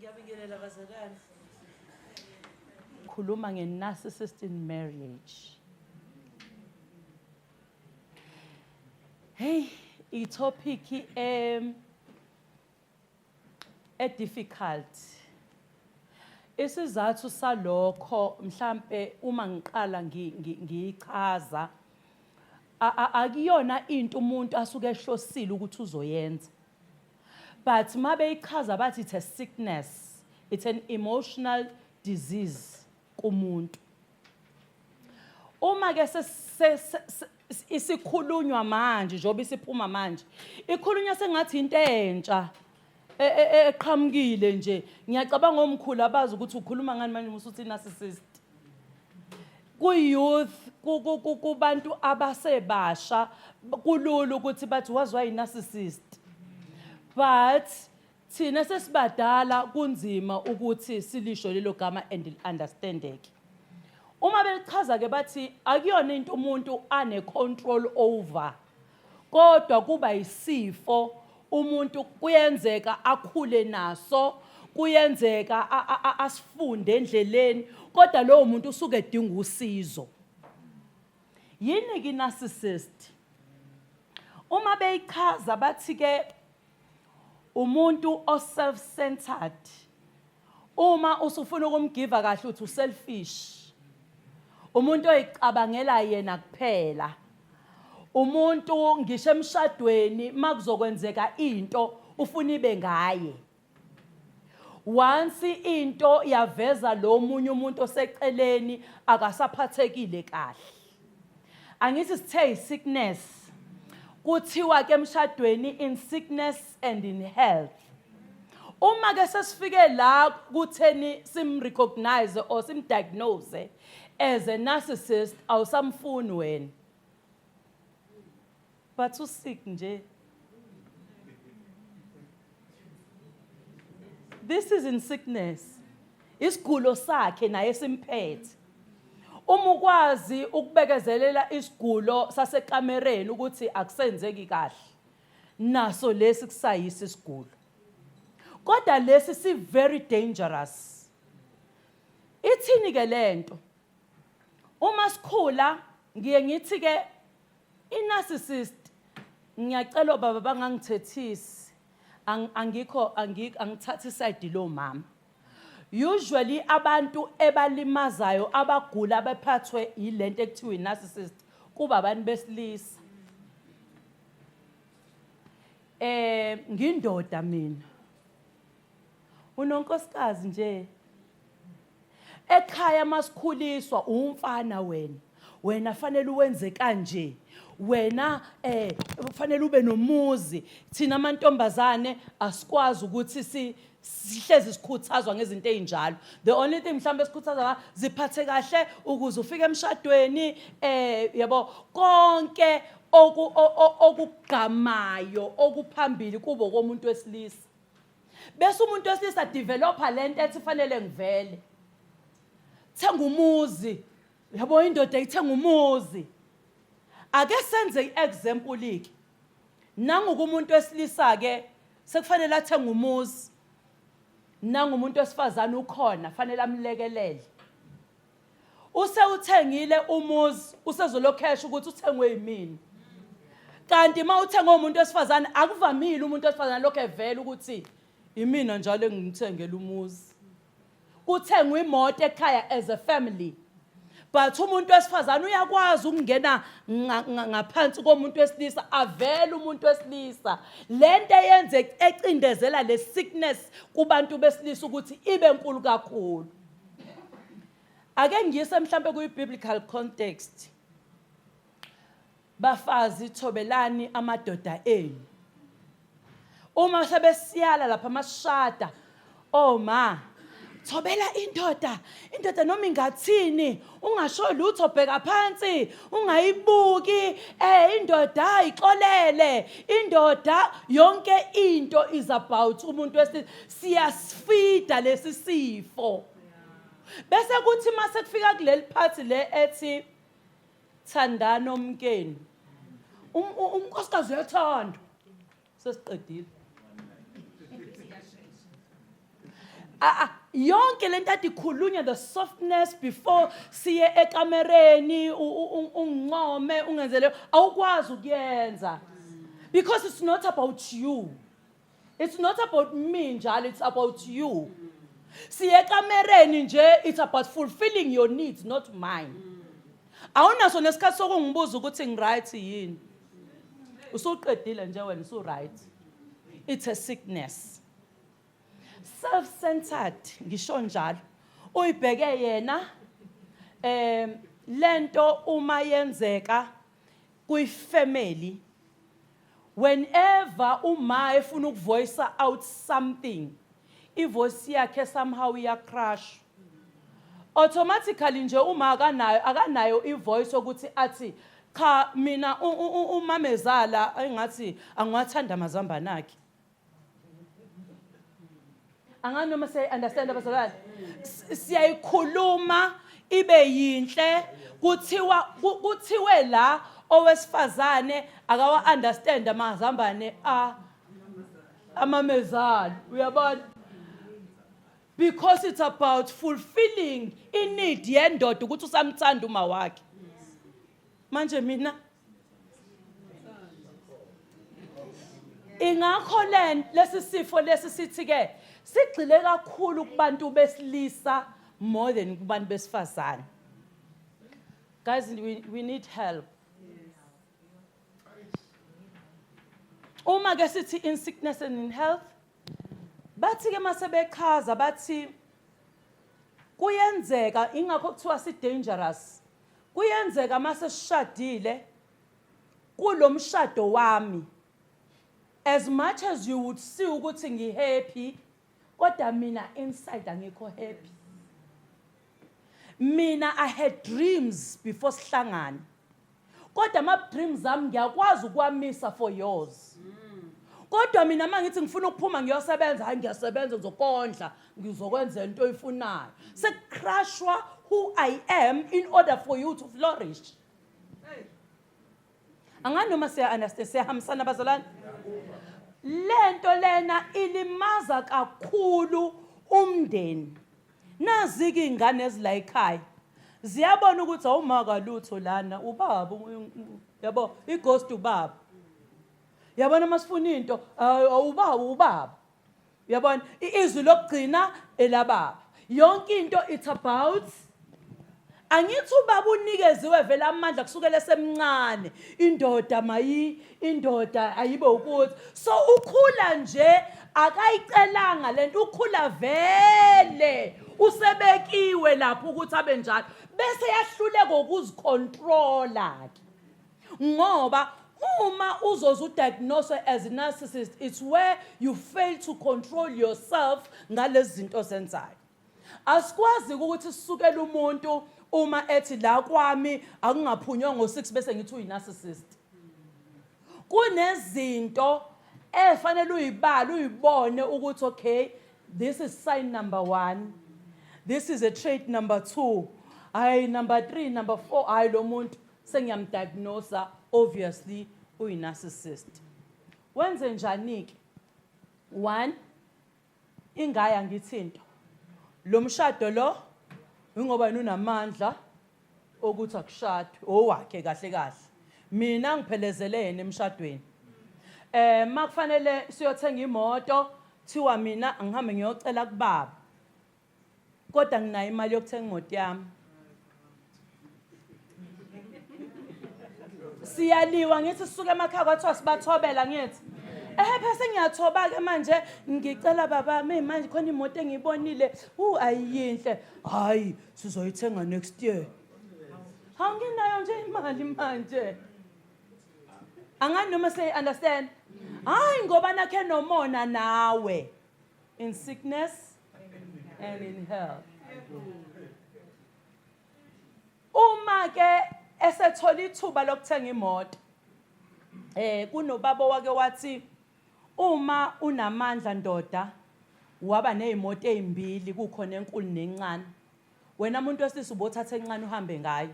Ngiyabingelela bazalwane. Khuluma nge-narcissist in marriage. Hey, i-topic difficult. Isizathu salokho mhlambe uma ngiqala ngiyichaza akuyona into umuntu asuke ehlosile ukuthi uzoyenza. But mabe ichaza bathi it's a sickness, it's an emotional disease kumuntu. Uma ke isikhulunywa manje njoba isiphuma manje, ikhulunywa sengathi into entsha eqhamukile nje. Ngiyacabanga omkhulu abazi ukuthi ukhuluma ngani manje usuthi narcissist. Ku-youth, kubantu abasebasha, kulula ukuthi bathi wazwa yi-narcissist. But thina sesibadala kunzima ukuthi silisho lelo gama and understandeke. Uma belichaza ke bathi akuyona into umuntu ane-control over, kodwa kuba isifo umuntu kuyenzeka akhule naso, kuyenzeka asifunde endleleni, kodwa lowo muntu usuke edinga usizo. Yini ke narcissist? Uma beyichaza bathi ke umuntu o-self-centered. Uma usufuna ukumgiva kahle uthi u-selfish. Umuntu oyicabangela yena kuphela. Umuntu ngisho emshadweni makuzokwenzeka into ufuna ibe ngaye. Once into yaveza lo munye umuntu oseceleni akasaphathekile kahle. Angithi sithe sickness. Kuthiwa ke emshadweni in sickness and in health. Uma ke sesifike la kutheni recognize or diagnose as a narcissist awusamfuni wena. But usick nje. This is in sickness. Isigulo sakhe naye simphethe. Uma ukwazi ukubekezelela isigulo sasekamereni ukuthi akusenzeki kahle, naso lesi kusayisa isigulo. Kodwa lesi si very dangerous. Ithini ke lento? Uma sikhula ngiye ngithi ke i-narcissist ngiyacela baba bangangithethisi, angithathi side lo mama. Usually abantu ebalimazayo abagula abephathwe yilento ekuthiwa i-narcissist kuba abantu besilisa. Ngindoda mina. Unonkosikazi nje. Ekhaya masikhuliswa umfana wena. Wena fanele uwenze kanje. Wena fanele ube nomuzi. Thina amantombazane asikwazi ukuthi sihlezi sikhuthazwa ngezinto ezinjalo. The only thing mhlambe esikhuthaza ziphathe kahle ukuze ufike emshadweni yabo konke okugamayo okuphambili kubo komuntu wesilisa. Bese umuntu wesilisa developer lento ethi fanele ngivele. Thenga umuzi. Yabo indoda ithenga umuzi. Ake senze i-example iki. Nangu kumuntu wesilisa ke sekufanele athenga umuzi. Nangu umuntu wesifazane ukhona fanele amlekelele. Uthengile umuzi usezolokhesha ukuthi uthengwe yimini. Kanti mawuthenga umuntu wesifazane akuvamile umuntu wesifazane lokho evela ukuthi imina njalo engithengela umuzi. Kuthengwe imoto ekhaya as a family. But umuntu wesifazane uyakwazi ukungena ngaphansi komuntu wesilisa avele umuntu wesilisa. Lento yenze ecindezela le sickness kubantu besilisa ukuthi ibe enkulu kakhulu. Ake ngiyise mhlambe kuyi-biblical context. Bafazi thobelani amadoda enu. Uma sebesiyala lapha masishada, oh ma, thobela indoda noma ingathini, ungasho lutho bheka phansi, ungayibuki, indoda ixolele, indoda yonke into is about umuntu wesilisa. Siyasifida lesi sifo. Bese kuthi mase kufika kuleli part le ethi thandana omkeni. Unkosikazi uyathanda. Sesiqedile. yonke lento ade ikhulunywa, the softness before siye ekamereni ungincome ungenzele awukwazi ukuyenza, because it's not about you. It's not about me njalo, it's about you. Siye ekamereni nje, it's about fulfilling your needs, not mine. Awunaso nesikhathi sokungibuza ukuthi ngiright yini. Usuqedile nje wena usu-right. It's a sickness. Self-centered, ngisho njalo. Uyibheke yena, lento uma yenzeka kuyi-family, whenever uma efuna ukuvoice out something, ivoice yakhe somehow iyacrash. Automatically nje uma akanayo ivoice ukuthi athi cha mina umamezala engathi angiwathanda amazambane akhe. Angani noma say understand abazalwane, siyayikhuluma ibe yinhle, kuthiwe la owesifazane akawa understand amazambane amamezala, uyabona? Because it's about fulfilling i-need yendoda ukuthi usamthanda uma wakhe. Manje mina ingakho lesi sifo lesi sithi ke sigxile kakhulu kubantu besilisa more than kubantu besifazane. Guys, we need help. Uma ke sithi in sickness and in health, bathi ke masebechaza bathi kuyenzeka ingakho kuthiwa si dangerous. Kuyenzeka mase sishadile kulomshado wami, as much as you would see ukuthi ngihappy, kodwa mina inside angikho happy. Mina I had dreams before sihlangana, kodwa ama dreams ami ngiyakwazi ukwamisa for yours. Kodwa mina mangithi ngifuna ukuphuma ngiyosebenza, hayi ngiyasebenza ngizokondla, ngizokwenza into oyifunayo. Secrashwa who I am in order for you to flourish. Angani noma siya understand, siyahambisana abazalwane? Lento lena ilimaza kakhulu umndeni. Nazi ke ingane ezila ekhaya ziyabona ukuthi awumaka lutho lana, ubaba yabo ighost ubaba. Yabona masifuna into ubaba. Yabona izwi lokugcina elababa. Yonke into it's about, angithi ubaba unikeziwe vele amandla kusukela semncane, indoda ayibe ukuthi, so ukhula nje akayicelanga lento, ukhula vele usebekiwe lapho ukuthi abe njalo, bese yahluleka ukuzicontrola ke. Ngoba uma uzozu diagnose as a narcissist, it's where you fail to control yourself ngalezi zinto zenzayo. Asikwazi ukuthi sisukele umuntu uma ethi la kwami akungaphunywa ngo6 bese ngithi uyi-narcissist. Kunezinto efanele uyibale uyibone ukuthi okay, this is sign number 1, this is a trait number 2, number 3, number 4, lo muntu sengiyamdiagnose, obviously uyi-narcissist. Wenze njani-ke? 1, ingaya ngithinto lo mshado lo ngoba unamandla ukuthi akushade owakhe kahle kahle. Mina ngiphelezele yena emshadweni. Makufanele siyothenga imoto, thiwa mina ngihambe ngiyocela kubaba, kodwa nginayo imali yokuthenga imoto yami. Siyaliwa ngithi sisuke emakhaya kwathiwa sibathobela ngithi phese ngiyathoba ke manje ngicela baba manje khona imoto engiyibonile ayiyinhle, hayi sizoyithenga next year. Anginayo nje imali manje. Angani noma say understand? Hayi ngoba nakhe nomona nawe in sickness and in health. Uma ke esethola ithuba lokuthenga imoto, kunobaba wake wathi uma unamandla ndoda waba nezimoto ezimbili, kukhona enkulu nencane, wena umuntu wesilisa ubothatha encane uhambe ngayo.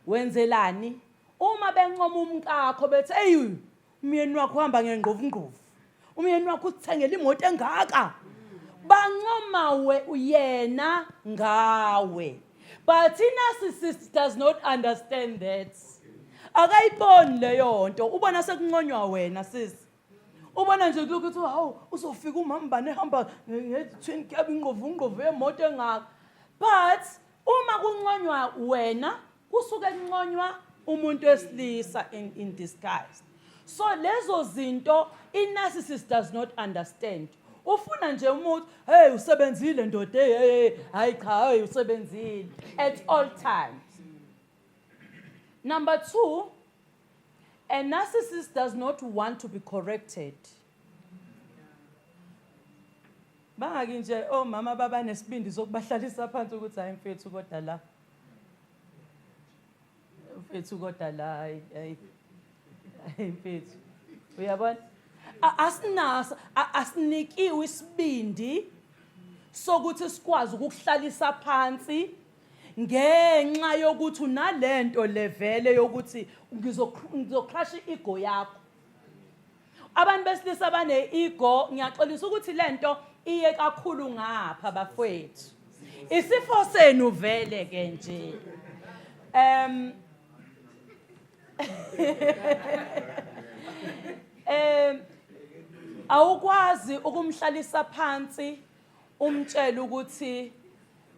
Wenzelani? Uma bencoma umkakho bethi hey umyeni wakho uhamba ngengqovungqovu, umyeni wakho uthengele imoto engaka, ancoma yena ngawe. But i-narcissist does not understand that. Akayiboni leyo nto. Ubona sekunconywa wena sisi. Ubona nje ukuthi hawu uzofika umambane ehamba nge-twin cab ingqovu yemoto engaka. But uma kunconywa wena kusuke kunconywa umuntu wesilisa in disguise. So lezo zinto i-narcissist does not understand. Ufuna nje umuntu, hey usebenzile ndoda, hey hayi cha hey usebenzile at all times. Number 2, a narcissist does not want to be corrected. Bangaki nje omama baba nesibindi sokubahlalisa phansi ukuthi hayi mfethu kodwa la. Mfethu kodwa la hayi mfethu. Uyabona? Asinikiwe isibindi sokuthi sikwazi ukukuhlalisa phansi ngenxa yokuthi unalento levele yokuthi ngizocrush i-ego yakho. Abantu besilisa bane ego, ngiyaxolisa ukuthi lento iye kakhulu ngapha bafowethu. Isifo senu vele ke nje. Awukwazi ukumhlalisa phansi umtshela ukuthi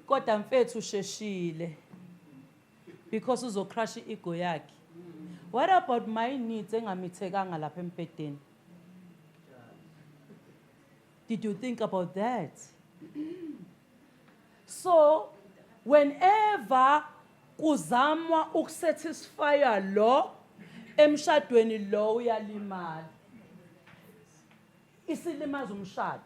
kodwa mfethu usheshile because uzocrush i-ego yakhe. What about my needs engamithekanga lapha empedeni? Did you think about that? So whenever kuzamwa ukusatisfya lo emshadweni lo uyalimala. Isilimaza umshado.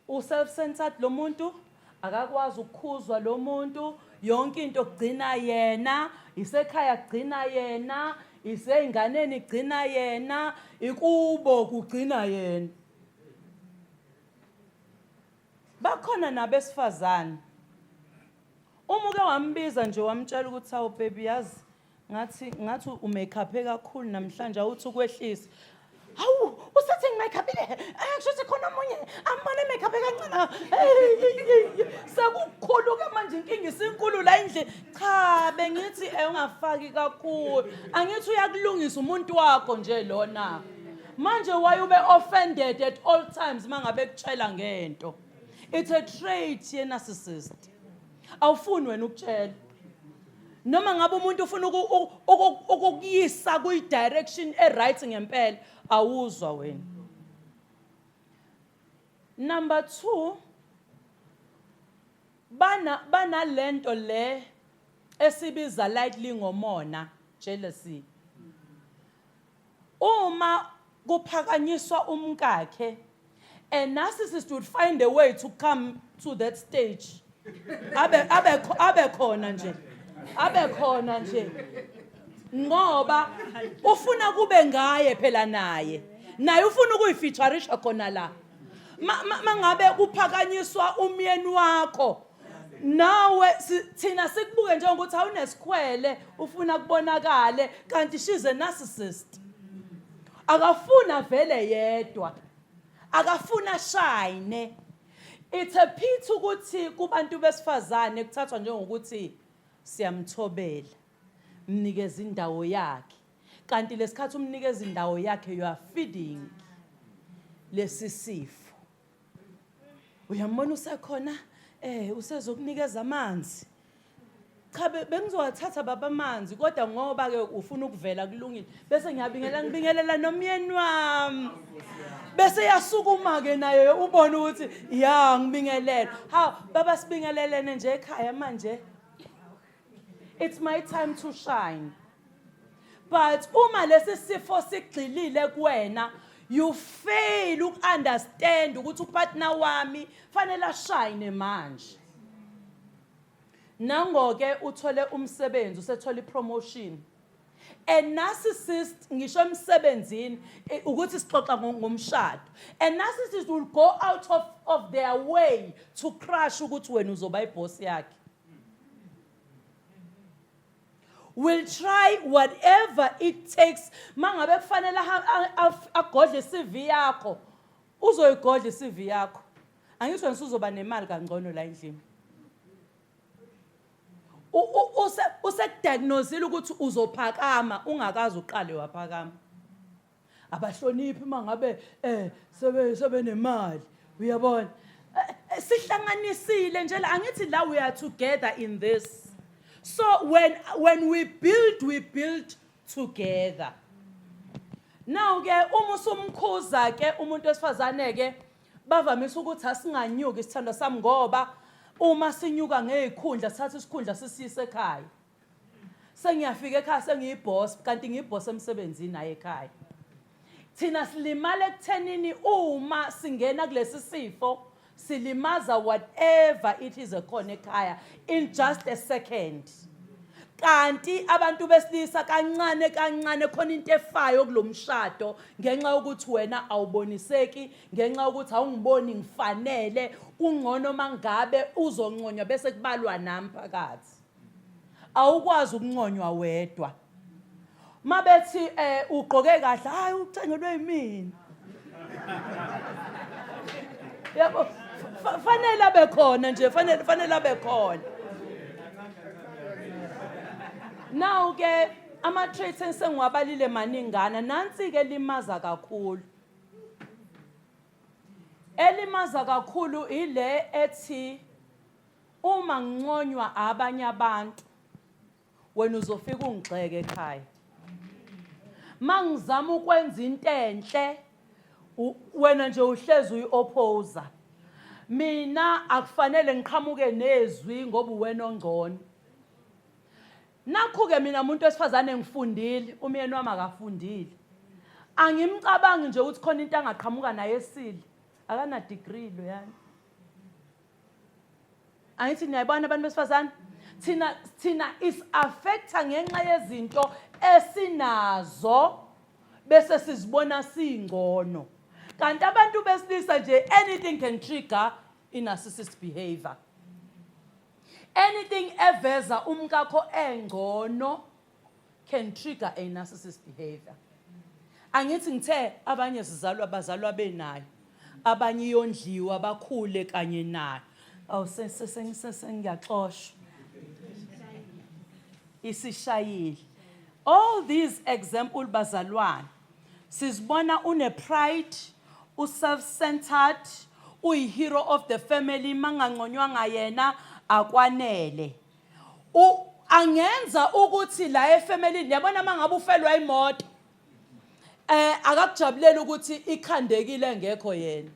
Uself-centered lo muntu akakwazi ukukhuzwa lo muntu, yonke into kugcina yena, isekhaya kugcina yena, iseinganeni kugcina yena, ikubo kugcina yena. Bakhona nabesifazane. Umuke wambiza nje wamtshela ukuthi awu baby yazi ngathi umakeup kakhulu namhlanje awuthi ukwehlisa. Hawu usethi ngimakeupile ngisho khona omunye amane makeup kancane sekukhulu ke manje inkinga isinkulu la endle cha bengithi ungafaki kakhulu angithi uyakulungisa umuntu wakho nje lona manje why ube offended at all times mangabe kutshela ngento. It's a trait ye narcissist. Awufuni wena ukutshela noma ngabe umuntu ufuna ukukuyisa kuyi direction right ngempela awuzwa wena. Number 2, bana lento le esibiza lightly ngomona, jealousy. Uma kuphakanyiswa umkakhe, a narcissist would find a way to come to that stage. Abe khona nje. Ngoba ufuna kube ngaye phela naye ufuna ukuyifeatureisha khona la. Mangabe kuphakanyiswa umyeni wakho nawe thina sikubuke njengokuthi awunesikhwele ufuna kubonakale kanti she's a narcissist. Akafuna vele yedwa. Akafuna shine. It's a pity ukuthi kubantu besifazane kuthathwa njengokuthi siyamthobela. Mnikeza indawo yakhe. Kanti lesikhathi umnikeza indawo yakhe you are feeding lesisifo. Uyambona usekhona usezokunikeza amanzi. Cha bengizowathatha baba amanzi kodwa ngoba ke ufuna ukuvela kulungile bese ngibingelela nomyeni wami. Bese yasukuma ke naye ubona ukuthi ya ngibingelela. Ha baba sibingelelene nje ekhaya manje. It's my time to shine. But uma lesisifo sigxilile kuwena, you fail to understand ukuthi upartner wami fanele ashine manje. Nango ke uthole umsebenzi usethola ipromotion. A narcissist ngisho emsebenzini ukuthi sixoxa ngomshado. A narcissist will go out of their way to crush ukuthi wena uzoba iboss yakhe. Will try whatever it takes. Mangabe kufanele agodle CV yakho. Uzoyigodla CV yakho. Angithi wena uzoba nemali kangcono la endlini. Usekudiagnosile ukuthi uzophakama ungakazi uqale waphakama. Abahloniphi mangabe sebe nemali. Uyabona? Sihlanganisile nje angithi la we are together in this. So when we build together. Now ke uma usumkhuza ke umuntu wesifazane ke bavamisa ukuthi asinganyuki isithando sami ngoba uma sinyuka ngezikhundla sithatha isikhundla sisise ekhaya. Sengiyafika ekhaya sengiyiboss kanti ngiyiboss emsebenzini naye ekhaya. Thina silimala ekuthenini uma singena kulesi sifo silimaza whatever it is ekhona ekhaya in just a second. Kanti abantu besilisa kancane khona into efayo kulomshado ngenxa yokuthi wena awuboniseki ngenxa yokuthi awungiboni ngifanele ungcono mangabe uzonconywa bese kubalwa nami phakathi. Awukwazi ukunconywa wedwa. Mabethi ugqoke kahle hayi ucengelwe yimini. Yabo fanele abe khona nje fanele abe khona. Now ke ama traits engiwabalile maningana nansi ke limaza kakhulu. Elimaza kakhulu ile ethi uma ngconywa abanye abantu wena uzofika ungixeke ekhaya. Mangizama ukwenza into enhle wena nje uhlezi uyiopposer. Mina akufanele ngiqhamuke nezwi ngoba wena ongcono. Nakho ke mina umuntu wesifazane ngifundile umyeni wami akafundile. Angimcabangi nje ukuthi khona into angaqhamuka naye esile. Akana degree lo yani. Angithi niyayibona abantu besifazane thina is affecta ngenxa yezinto esinazo bese sizibona singcono. Kanti abantu besilisa nje anything can trigger a narcissist behavior. Anything eveza umkakho engcono can trigger a narcissist behavior. Angithi ngithe abanye sizalwa bazalwa benayo. Abanye yondliwa bakhule kanye nayo. Awu sengiyaxoshwa. Isishayile. All these example bazalwane. Sizibona une pride, self-centered, hero of the family manganconywanga yena akwanele. Angenza ukuthi la efamily yabona mangabe ufelwa imoto akakujabulela ukuthi ikhandekile ngekho yena.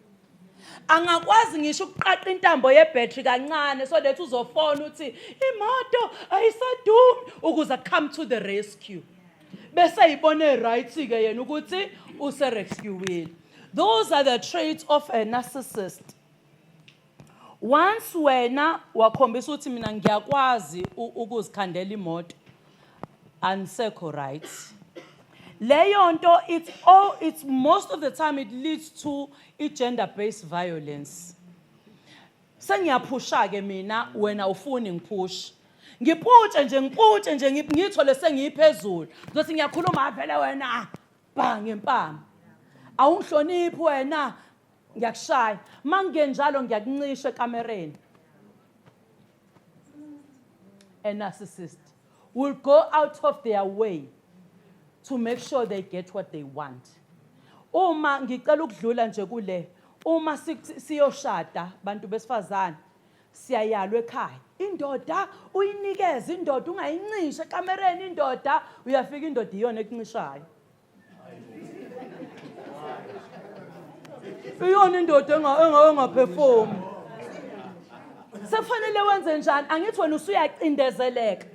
Angakwazi ngisho ukuqaqa intambo yebattery kancane so that uzofona uthi imoto ayisadumi ukuze come to the rescue. Bese ayibone right ke yena ukuthi use rescueile. Those are the traits of a narcissist. Once wena wakhombisa ukuthi mina ngiyakwazi ukuzikhandela imoto ansekho right. Leyo nto it's most of the time it leads to gender-based violence. Sengiyaphusha ke mina wena ufuni ngiphusha. Ngiphuthe nje ngithole sengiyiphezulu. Ngizothi ngiyakhuluma vele wena bang empama. Awungihloniphi wena ngiyakushaya. Mangenjalo ngiyakuncisha ekamereni. A narcissist will go out of their way to make sure they get what they want. Uma ngicela ukudlula nje kule, uma siyoshada bantu besifazane, siyayalwa ekhaya. Indoda uyinikeza indoda ungayincisha ekamereni indoda uyafika indoda iyona ekuncishayo. Iyona indoda engaperform. Sekufanele wenze njani? Angithi wena usuyacindezeleka.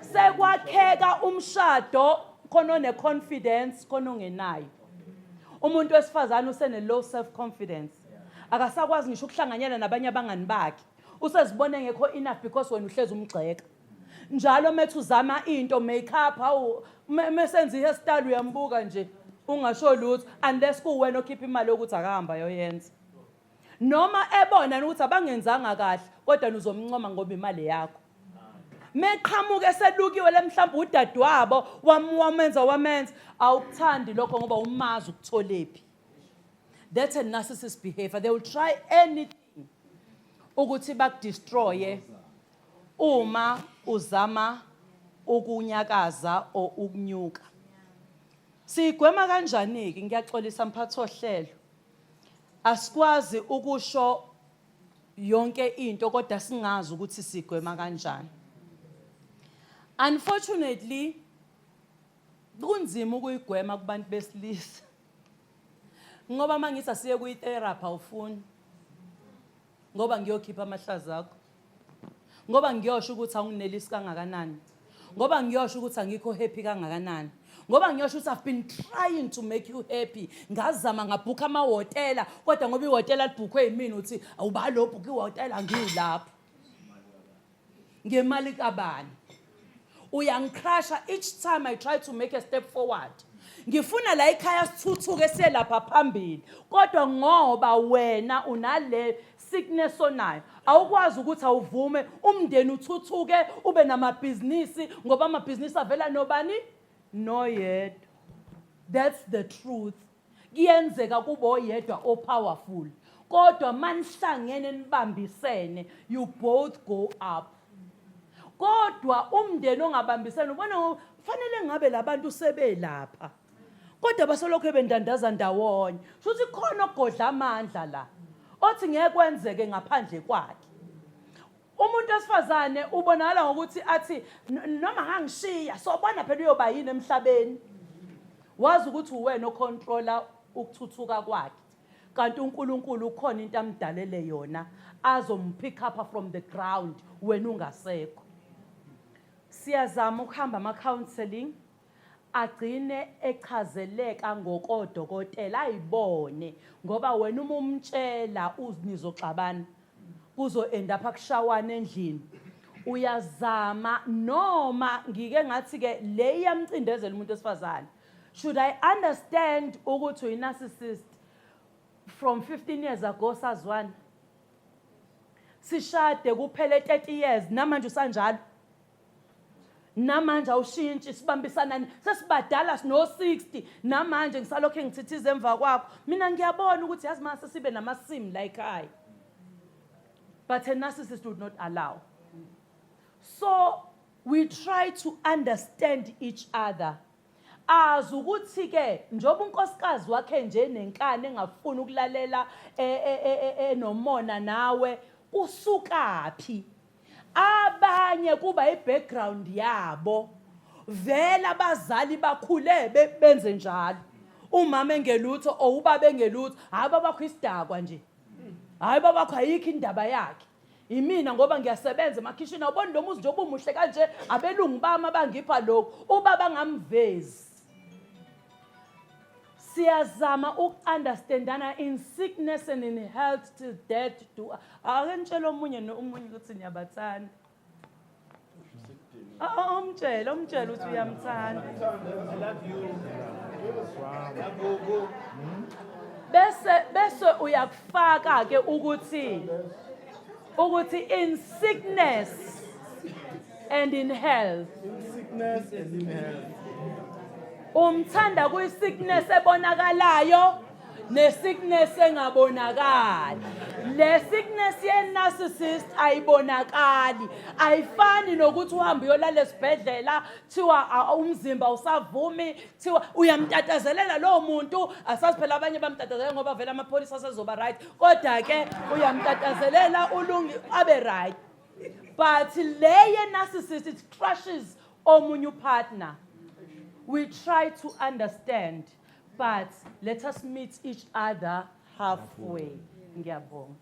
Sekwakheka umshado khona neconfidence khona ongenayo. Umuntu wesifazane usene low self confidence. Akasakwazi ngisho ukuhlanganyela nabanye abangani bakhe. Usezibone ngekho enough because wena uhlezi umgxeka. Njalo methu uzama into makeup awu mesenza ihairstyle uyambuka nje ungasho lutho unless kuwena okhipha imali yokuthi akahamba yoyenza. Noma ebona ukuthi abangenzanga kahle kodwa uzomncoma ngoba imali yakho. Meqhamuke selukiwe lemhlamba udadewabo wamenza awukuthandi lokho ngoba umazi ukutholephi. That's a narcissist behavior. They will try anything ukuthi bakudestroye uma uzama ukunyakaza o ukunyuka. Sigwema kanjani-ke? Ngiyaxolisa mphathi ohlelo. Asikwazi ukusho yonke into kodwa singazi ukuthi sigwema kanjani. Unfortunately, kunzima ukuyigwema kubantu besilisa. Ngoba mangisi asiye kuyi-therapy awufuni. Ngoba ngiyokhipha amahlazi akho. Ngoba ngiyosho ukuthi awunginelisi kangakanani. Ngoba ngiyosho ukuthi angikho happy kangakanani. Ngoba ngiyosho ukuthi I've been trying to make you happy. Ngazama ngabhuka amahhotela kodwa ngoba ihhotela libhukhwe yimina uthi awuba lo bhuka ihhotela ngiyilapho. Ngemali kabani. Uyangicrasha each time I try to make a step forward. Ngifuna la ekhaya sithuthuke siye lapha phambili. Kodwa ngoba wena unale sickness onayo, awukwazi ukuthi awuvume umndeni uthuthuke ube namabhizinisi ngoba amabhizinisi avela nobani? Noyedwa. That's the truth. Kuyenzeka kubo oyedwa o powerful. Kodwa manihlangene nibambisene, you both go up. Kodwa umndeni ongabambisene ubona kufanele ngabe labantu sebelapha. Kodwa basolokho bendandaza ndawonye. Futhi khona ogodla amandla la. Othi ngeke kwenzeke ngaphandle kwakhe. Umuntu osifazane ubonakala ngokuthi athi noma ngangishiya sobona phela uyoba yini emhlabeni. Wazi ukuthi uwena ocontroller ukuthuthuka kwakhe. Kanti uNkulunkulu ukhona into amdalele yona azompick up from the ground wena ungasekho. Siyazama ukuhamba ama-counseling agcine echazeleka ngokodokotela ayibone ngoba wena uma umtshela nizoxabana kuzo-end up akushawane endlini. Uyazama noma ngike ngathi-ke le iyamcindezela umuntu esifazane. Should I understand ukuthi uyi-narcissist from 15 years ago sazwana? Sishade kuphele 30 years namanje usanjalo? Namanje awushintshi sibambisana sesibadala sino 60 namanje ngisalokho ngithithize emva kwakho. Mina ngiyabona ukuthi yazi mase sibe namasim la ekhaya. But a narcissist would not allow. So we try to understand each other. Ukuthi ke njoba unkosikazi wakhe nje nenkani engafuni ukulalela nomona nawe usukaphi. Abanye kuba i-background yabo vela abazali bakhule benze njalo. Umama engelutho o ubaba engelutho, hayi babakho isidakwa nje. Hayi babakho ayikho indaba yakhe. Imina ngoba ngiyasebenza emakhishini awuboni lo muzi njengoba umuhle kanje abelungu bami abangipha lokho ubaba ngamvezi. Siyazama ukunderstandana in sickness and in health till death do. Ake ngitshela omunye nomunye ukuthi niyabathanda. Umtshela ukuthi uyamthanda. I love you. Bese uyakufaka ke ukuthi in sickness and in health. Sickness and in health. Umthanda kuyi-sickness ebonakalayo ne-sickness engabonakali. Le sickness ye-narcissist ayibonakali. Ayifani nokuthi uhambe uyolala esibhedlela thiwa umzimba usavumi thiwa uyamtatazelela lo muntu asazi phela abanye bamtatazelela ngoba vele amapholisa asezoba right kodwa ke uyamtatazelela ulungi abe right. But le ye-narcissist it crushes omunye partner. We try to understand, but let us meet each other halfway. Ngiyabonga.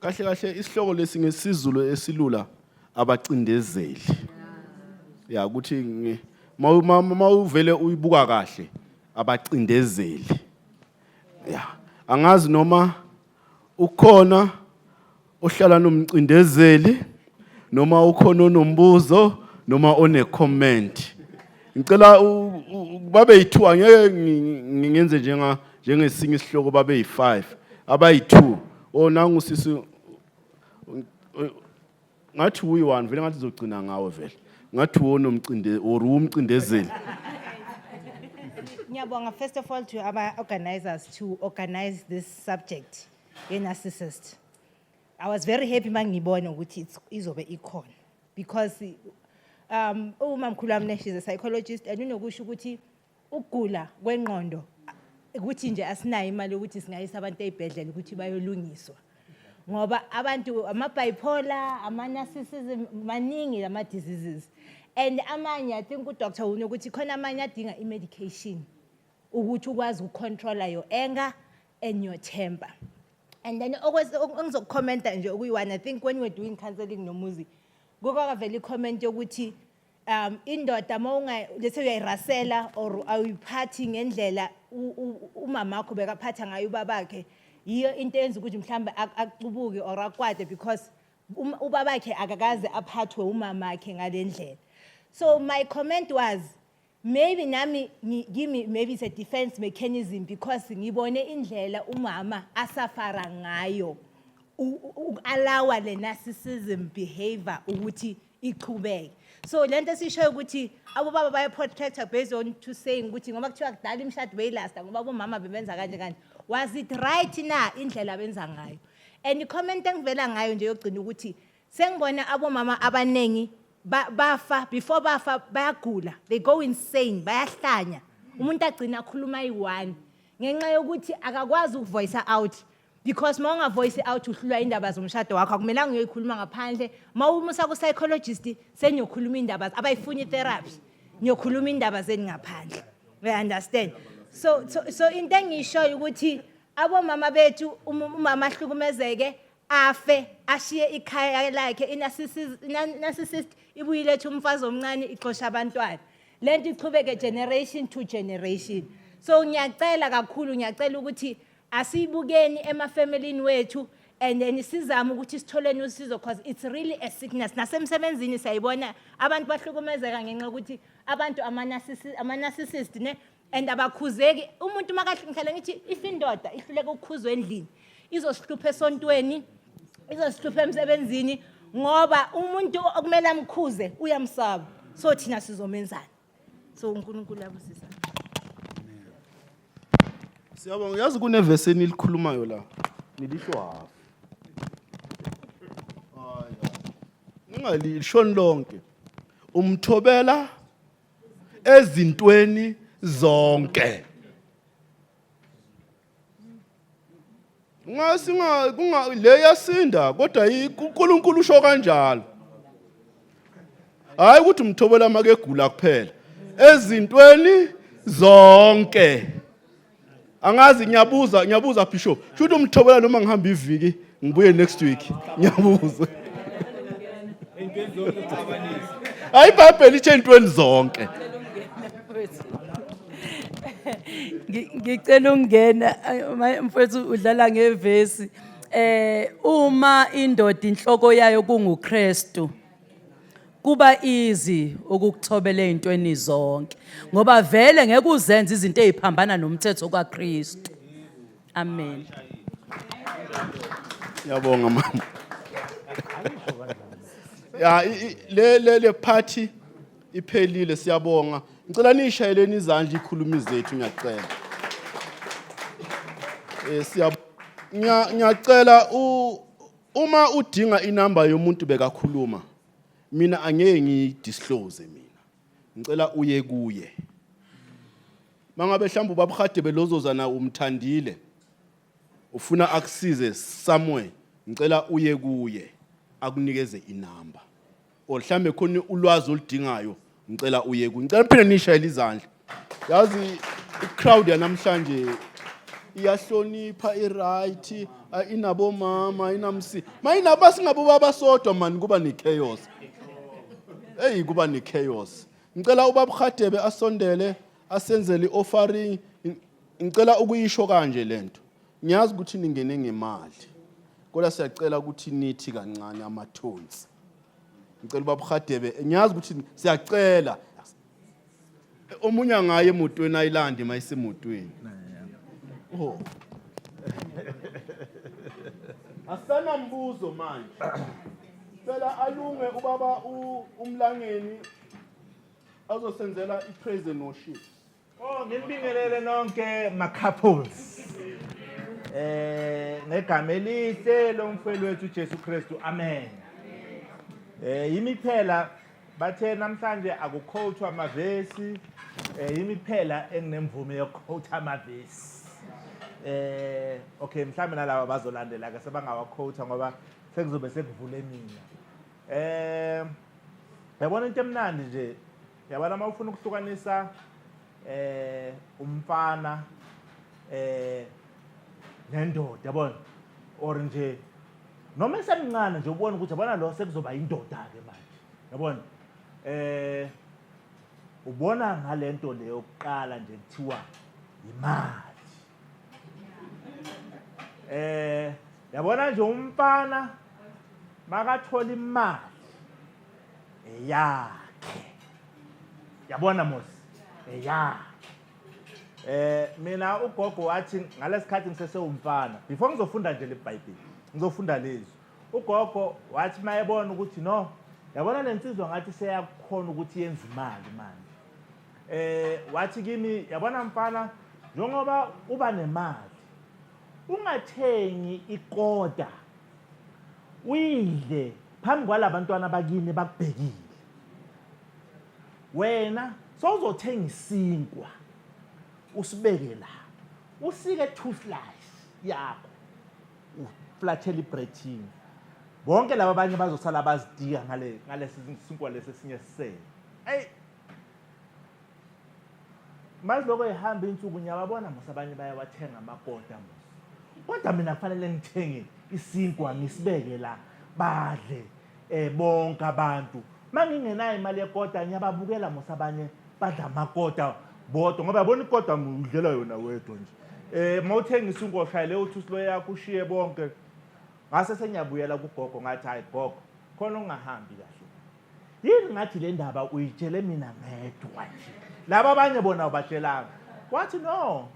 Kahle isihloko lesi ngesizulu esilula abacindezeli. Ya ukuthi mawuvele uyibuka kahle abacindezeli. Ya angazi noma ukhona ohlala nomcindezeli noma ukhona onombuzo noma one comment. Ngicela babe yi2 angeke ngenze njengesinye isihloko babe yi5 abayi2 nangu sisi ngathi uyi1 vele ngathi uzogcina ngawe vele ngathi wonomcinde or umcindezeli Ngiyabonga first of all to our organizers to organize this subject, a narcissist. I was very happy mangibona ukuthi izobe ikhona because uma mkhulu wami she's a psychologist and unokusho ukuthi ukugula kwengqondo ukuthi nje asinayo imali ukuthi singayisa abantu ezibhedlela ukuthi bayolungiswa. Ngoba abantu ama bipolar, ama narcissism maningi lama diseases. And amanye I think uDr. Unokuthi khona amanye adinga imedication ukuthi ukwazi ukucontrola your anger and your temper. And then ongizokukhomenta nje okuyi-one, I think when we're doing counseling nomuzi kuba vele comment yokuthi indoda mawunga lethe uyayirasela or awuyiphathi ngendlela umama wakho bekaphatha ngayo ubabakhe yiyo into eyenza ukuthi mhlambe akucubuke or akwade because ubabakhe akakaze aphathwe umama wakhe ngalendlela. So my comment was maybe nami give me maybe it's a defense mechanism because ngibone indlela umama asafara ngayo allow le narcissism behavior ukuthi iqhubeke. So lento sisho ukuthi abobaba baya protector based on to saying ukuthi ngoba kuthiwa kudala imshado beyilasta ngoba bomama bebenza kanje kanje, was it right na indlela benza ngayo? And icomment engivela ngayo nje yogcina ukuthi sengibona abomama abanengi bafa before bafa bayagula, they go insane, bayahlanya, umuntu agcina akhuluma i1 ngenxa yokuthi akakwazi ukuvoice out because mawunga voice out uhlulwa indaba zomshado wakho akumelanga uyoyikhuluma ngaphandle. Mawumusa ku psychologist seniyokhuluma indaba abayifuna itherapy, niyokhuluma indaba zeni ngaphandle. We understand? So into engisho ukuthi abomama bethu umama ahlukumezeke afe ashiye ikhaya lakhe narcissist ibuyile ethi umfazi omncane ixosha abantwana, lento ichubeke generation to generation. So ngiyacela kakhulu, ngiyacela ukuthi asibukeni emafamilini wethu and then sizama ukuthi sitholeni usizo because it's really a sickness. Nasemsebenzini sayibona abantu bahlukumezeka ngenxa ukuthi abantu ama narcissist ne and abakhuzeki. Umuntu makahle ngihlala ngithi if indoda ihluleka ukukhuzwa endlini izosihlupha esontweni, izosihlupha emsebenzini ngoba umuntu okumele amkhuze uyamsaba. So thina sizomenzana. So uNkulunkulu abusisa. Siyabonga, yazi kunevesi enilikhulumayo la nilisho hafu. Ningalishoni lonke. Umthobela ezintweni zonke. Kunga le yasinda kodwa uNkulunkulu usho kanjalo. Hayi ukuthi umthobela makegula kuphela. Ezintweni zonke. Angazi ngiyabuza Bishop. Should umthobela noma ngihamba iviki ngibuye next week. Ngiyabuza. Hayi iBhayibheli ithi entweni zonke. Ngicela ungena mfethu udlala ngevesi uma indoda inhloko yayo kunguKristu kuba easy ukukuthobela ezintweni zonke ngoba vele ngeke uzenze izinto eziphambana nomthetho kaKristu. Amen. Yabonga mama. Ya le party iphelile siyabonga. Ngicela nishayeleni izandla ikhulumi zethu ngiyacela. Ngiyacela uma udinga inamba yomuntu bekakhuluma mina angeke ngidisclose mina. Ngicela uye kuye. Mangabe mhlawumbe ubabhade belozoza na umthandile ufuna akusize somewhere ngicela uye kuye akunikeze inamba. O mhlambe khona ulwazi oludingayo ngicela uye kuye. Ngicela phinde nishayele izandla. Yazi iCrowd yanamhlanje iyahlonipha iright inabo mama inamsi. Mayinaba singabo baba sodwa man kuba nechaos. Hey kuba nechaos. Ngicela ubabhadebe asondele asenzele offering. Ngicela ukuyisho kanje lento. Ngiyazi ukuthi ningene ngemali. Kodwa siyacela ukuthi nithi kancane amathonsi. Ngicela ubabhadebe ngiyazi ukuthi siyacela omunye ngaye emotweni ayilandi mayisemotweni. Oh. Asana mbuzo manje. Cela alunge ubaba umlangeni azosenzela ipraise and worship. Oh, nginibingelele nonke ma couples. Negama elihle lomfowethu wethu Jesu Kristu. Amen. Yimi phela bathe namhlanje akucoachwa amavesi. Yimi phela enginemvume yokucoach amavesi. Okay, mhlawumbe nalabo bazolandela ke sebangawacoacha ngoba sekuzobe sekuvule mina. Yabona into emnandi nje. Yabona mawufuna ukuhlukanisa umfana nendoda yabona or nje noma esemncane nje ubona ukuthi yabona lo sekuzoba indoda ke manje yabona ubona ngalento leyo yokuqala nje kuthiwa imali yabona nje umfana makathola imali yakhe yabona mosi ya mina ugogo wathi ngalesikhathi ngisesewumfana before ngizofunda nje leBhayibheli ngizofunda lezi ugogo wathi mayebona ukuthi no yabona lensizwa ngathi seyakhona ukuthi yenze imali manje wathi kimi yabona mfana njengoba uba nemali ungathengi ikoda uyidle phambi kwalabantwana bakini bakubhekile wena sowuzothenga isinkwa usibeke la usike 2 slice yakho uflathela ibreadini bonke laba abanye bazosala bazidika ngale sinkwa lesesinye sisele hey manje lokho ehamba insuku nyababona musabanye bayawathenga amakoda kodwa mina kufanele ngithenge isinkwa ngisibeke la badle bonke abantu mangingenayo imali yekoda ngiyababukela musabanye badla amakoda bodwa ngoba yabona ikoda ngidlela yona wedwa nje mawuthenga isinkwa ushayele uthi usilo yakho ushiye bonke ngase senyabuyela kugogo ngathi hayi gogo khona ungahambi kahle yini ngathi le ndaba uyitshele mina ngedwa nje laba abanye bona ubatshelanga wathi no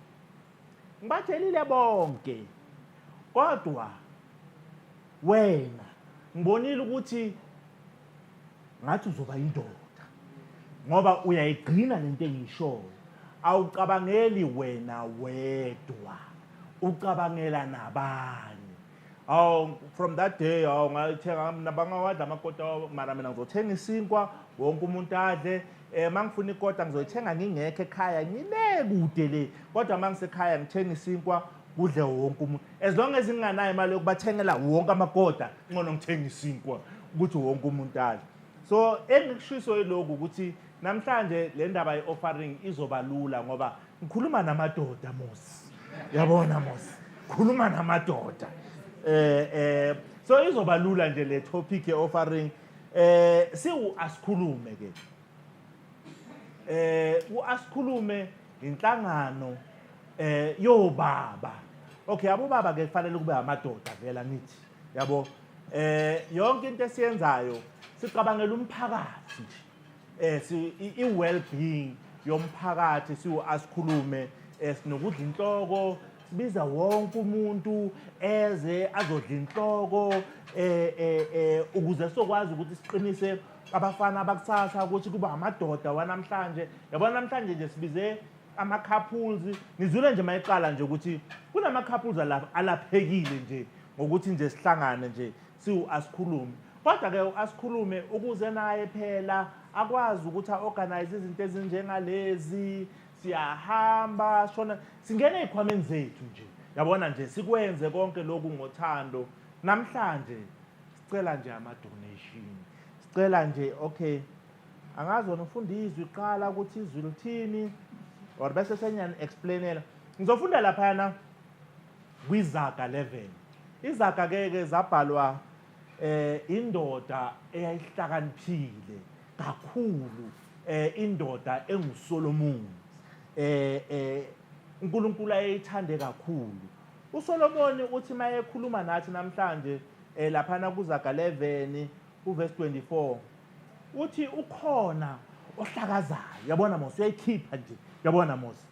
ngibatshelile bonke kodwa wena ngibonile ukuthi ngathi uzoba indoda ngoba uyayigcina lento engiyishoyo awucabangeli wena wedwa ucabangela nabanye from that day ngayithenga nabangawadla amakoda mara mina ngizothenga isinkwa wonke umuntu adle mangifuna ikoda ngizoyithenga ngingekho ekhaya ngile kude le kodwa mangisekhaya ngithenga isinkwa kudle wonke umuntu as long as nginganayo imali yokubathengela wonke amakoda ngcono ngithenga isinkwa ukuthi wonke umuntu adle so engikushiso yiloko ukuthi namhlanje le ndaba ye-offering izoba lula ngoba ngikhuluma namadoda mosi yabona mosi khuluma namadoda so izoba lula nje le topic ye-offering asikhulume ke asikhulume inhlangano yobaba okay abobaba ke kufanele kube amadoda vela ngithi yabo yonke into esiyenzayo sicabangela umphakathi nje i-well-being yomphakathi asikhulume sinokudla inhloko sibiza wonke umuntu eze azodla inhloko ukuze sokwazi ukuthi siqinise abafana abakusasa ukuthi kuba amadoda wanamhlanje yabona namhlanje nje sibize ama-couples nizule nje mayiqala nje ukuthi kunama-couples alaphekile nje ngokuthi nje sihlangane nje asikhulume kodwa ke asikhulume ukuze naye phela akwazi ukuthi a-organize izinto ezinjengalezi siyahamba shona singena ezikhwameni zethu nje yabona nje sikwenze konke lokhu ngothando namhlanje sicela nje ama-donation sicela nje okay angazi wena ufunda izwi qala ukuthi izwi lithini or bese senyani explainela ngizofunda laphana kwizaga 11 izaga ke zabhalwa indoda eyayihlakaniphile kakhulu indoda enguSolomon uNkulunkulu ayithande kakhulu uSolomon uthi mayekhuluma nathi namhlanje laphana kuzaga 11 uverse 24 uthi ukhona ohlakazayo yabona Mose uyayikhipha nje yabona Mose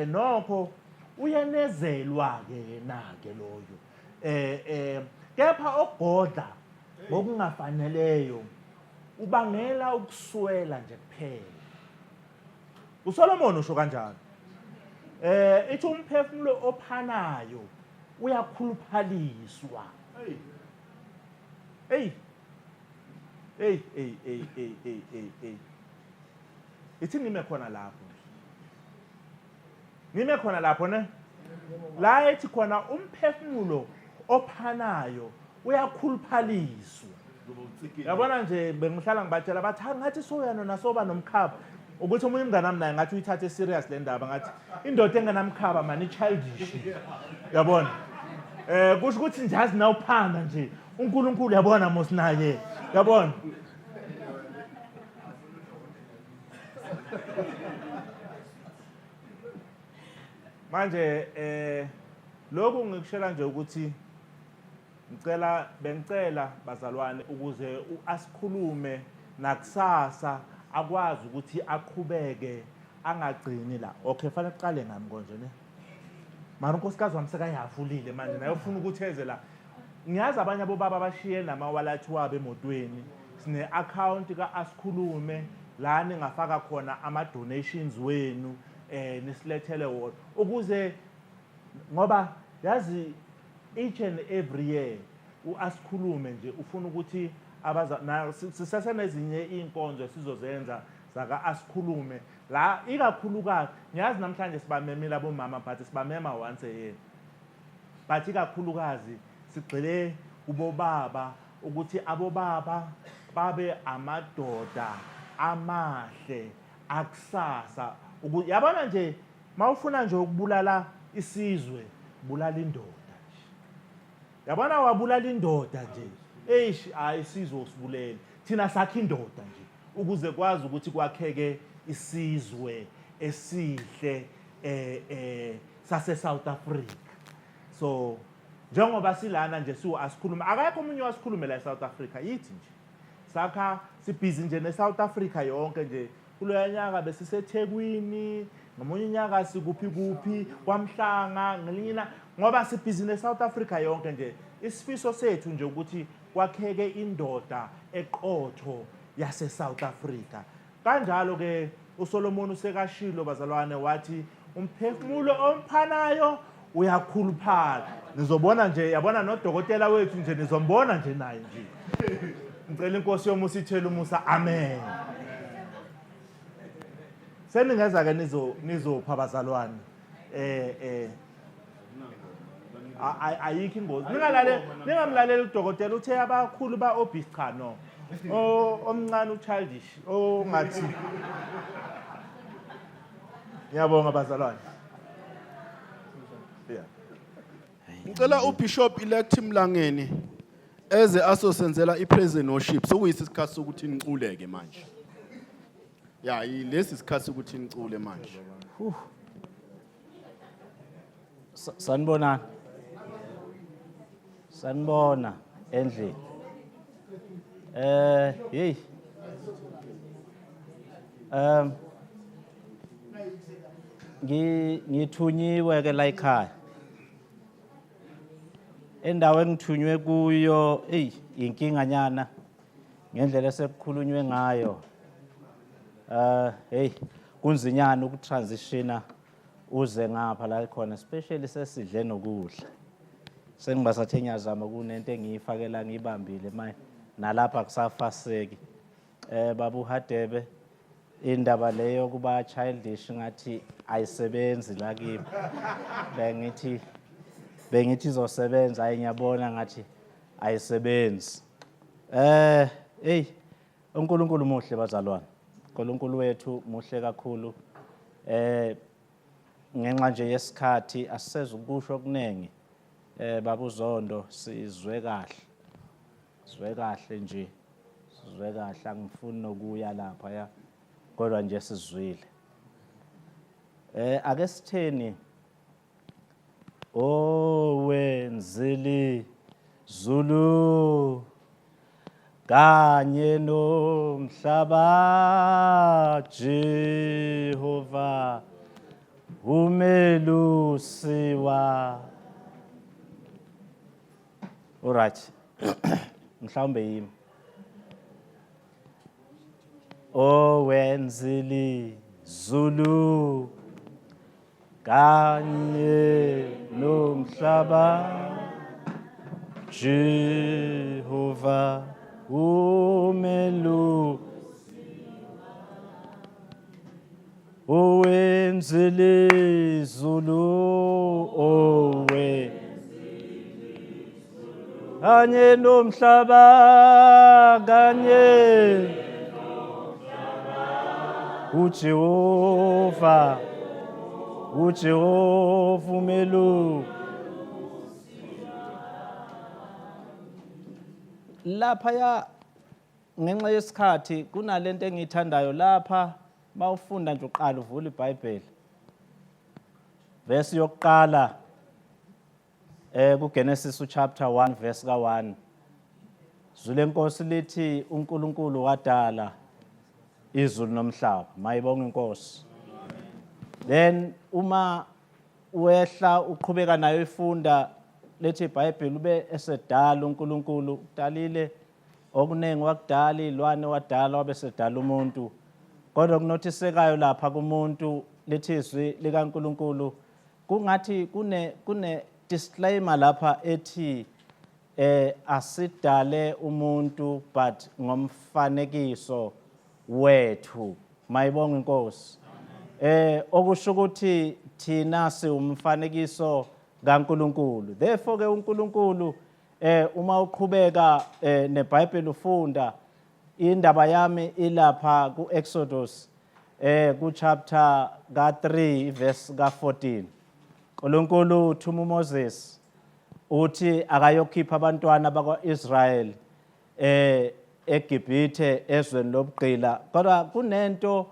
nokho uyenezelwa ke nake loyo kepha ogodla ngokungafaneleyo ubangela ukuswela nje kuphela uSolomon usho kanjalo ithi umphefumulo ophanayo uyakhuluphaliswa hey ithi ngime khona lapho ne la ethi khona umphefumulo ophanayo uyakhuluphaliswa yabona nje bengihlala ngibatshela bathi ngathi soyano nasoba nomkhaba ukuthi umunye umngane nami naye ngathi uyithathe serious le ndaba ngathi indoda engenamkhaba mani childish yabona kusho ukuthi njazi na uphanda nje uNkulunkulu yabona mosinaye yabona manje lokhu ngikushela nje ukuthi bengicela bazalwane ukuze asikhulume nakusasa akwazi ukuthi aqhubeke angagcini la okay fanele uqale ngami konje ne mara unkosikazi wami sekayavulile manje naye ufuna ukuthi eze la ngiyazi abanye abobaba bashiye namawalathi wabo emotweni sine account ka asikhulume la ningafaka khona ama donations wenu nisilethele wona ukuze ngoba yazi each and every year uasikhulume nje ufuna ukuthi sisesenezinye inkonzo sizozenza zaka asikhulume la ikakhulukazi ngiyazi namhlanje sibamemela bomama but sibamema once a year but ikakhulukazi sigxile kubobaba ukuthi abobaba babe amadoda amahle akusasa yabona nje mawufuna nje ukubulala isizwe bulala indoda nje yabona wabulala indoda nje ayisizwe usibulele thina sakhe indoda nje ukuze kwazi ukuthi kwakheke isizwe esihle sase South Africa so njengoba silana nje asikhuluma akayikho umunye wasikhulume la eSouth Africa yithi nje sakha sibhizi nje neSouth Africa yonke nje kulo nyaka besiseThekwini ngomunye nyaka sikuphi kwaMhlanga ngelinye ngoba sibhizi neSouth Africa yonke nje isifiso sethu nje ukuthi kwakheke indoda eqotho yase South Africa kanjalo ke uSolomon usekashilo bazalwane wathi umphefumulo omphanayo uyakhuluphala nizobona nje yabona nodokotela wethu nje nizombona nje naye nje ngicela inkosi yomusa ithele umusa amen seningeza ke nizopha bazalwane ayikho ingozi ningamlaleli udokotela uthe abakhulu ba obese cha no omncane uchildish ongathi ngiyabonga bazalwane ngicela uBishop elect Mlangeni eze asosenzela ipraise worship sokuyisikhathi sokuthi niculeke manje lesi sikhathi sokuthi nicule manje sanibona endlini hey ngithunyiwe ke la ekhaya endaweni engithunywe kuyo inkinga nyana ngendlela esekukhulunywe ngayo hey kunzinyana ukutransitiona uze ngapha la khona especially sesidle nokudla sengibasathi nyazama kunento engiyifakela ngibambile manje nalapha kusafaseki babu Hadebe indaba leyo kuba childish ngathi ayisebenzi la kimi bengithi izosebenza ngiyabona ngathi ayisebenzi hey uNkulunkulu muhle bazalwane uNkulunkulu wethu muhle kakhulu ngenxa nje yesikhathi asiseze ukusho okuningi babu Zondo sizwe kahle nje sizwe kahle angifuni nokuya lapha ya kodwa nje sizwile ake sitheni wenzili Zulu kanye nomhlaba Jehova umelusiwa alright mhlawumbe yimi wenzili Zulu kanye nomhlaba Jehova umelu owenzile izulu owe kanye nomhlaba kanye uJehova umelu lapha ya ngenxa yesikhathi kunalento engiyithandayo lapha mawufunda nje uqala uvula iBhayibheli verse yokuqala kuGenesis chapter 1 verse ka1 Zule Nkosi lithi uNkulunkulu wadala izulu nomhlaba mayibonge inkosi then uma wehla uqhubeka nayo ifunda lethi iBhayibheli ube esedala uNkulunkulu udalile okunengi wakudala ilwane wadala wabe sedala umuntu kodwa kunothisekayo lapha kumuntu lethi izwi likaNkulunkulu kungathi kune disclaimer lapha ethi asidale umuntu but ngomfanekiso wethu mayibonge inkosi okusho ukuthi thina siwumfanekiso kaNkulunkulu therefore ke uNkulunkulu uma uqhubeka neBhayibheli ufunda indaba yami ilapha kuExodus ku chapter ka3 verse ka14 uNkulunkulu uthuma uMoses uthi akayokhipha abantwana bakwaIsrael eGibhithe ezweni lobugqila kodwa kunento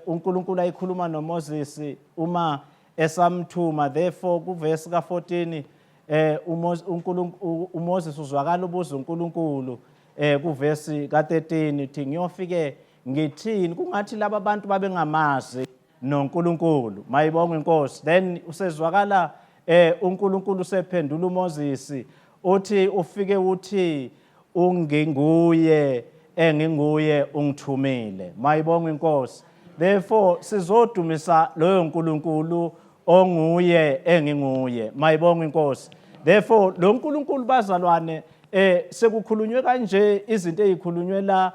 uNkulunkulu ayikhuluma noMoses uma esamthuma therefore kuverse ka14 uMoses uzwakala ubuza uNkulunkulu kuverse ka13 uthi ngiyofike ngithini kungathi laba abantu babengamazi noNkulunkulu mayibonge inkosi then usezwakala uNkulunkulu usephendula uMoses uthi ufike uthi unginguye enginguye ungithumile mayibonge inkosi therefore sizodumisa loyo uNkulunkulu onguye enginguye mayibonge inkosi therefore lo uNkulunkulu bazalwane sekukhulunywe kanje izinto ezikhulunywe la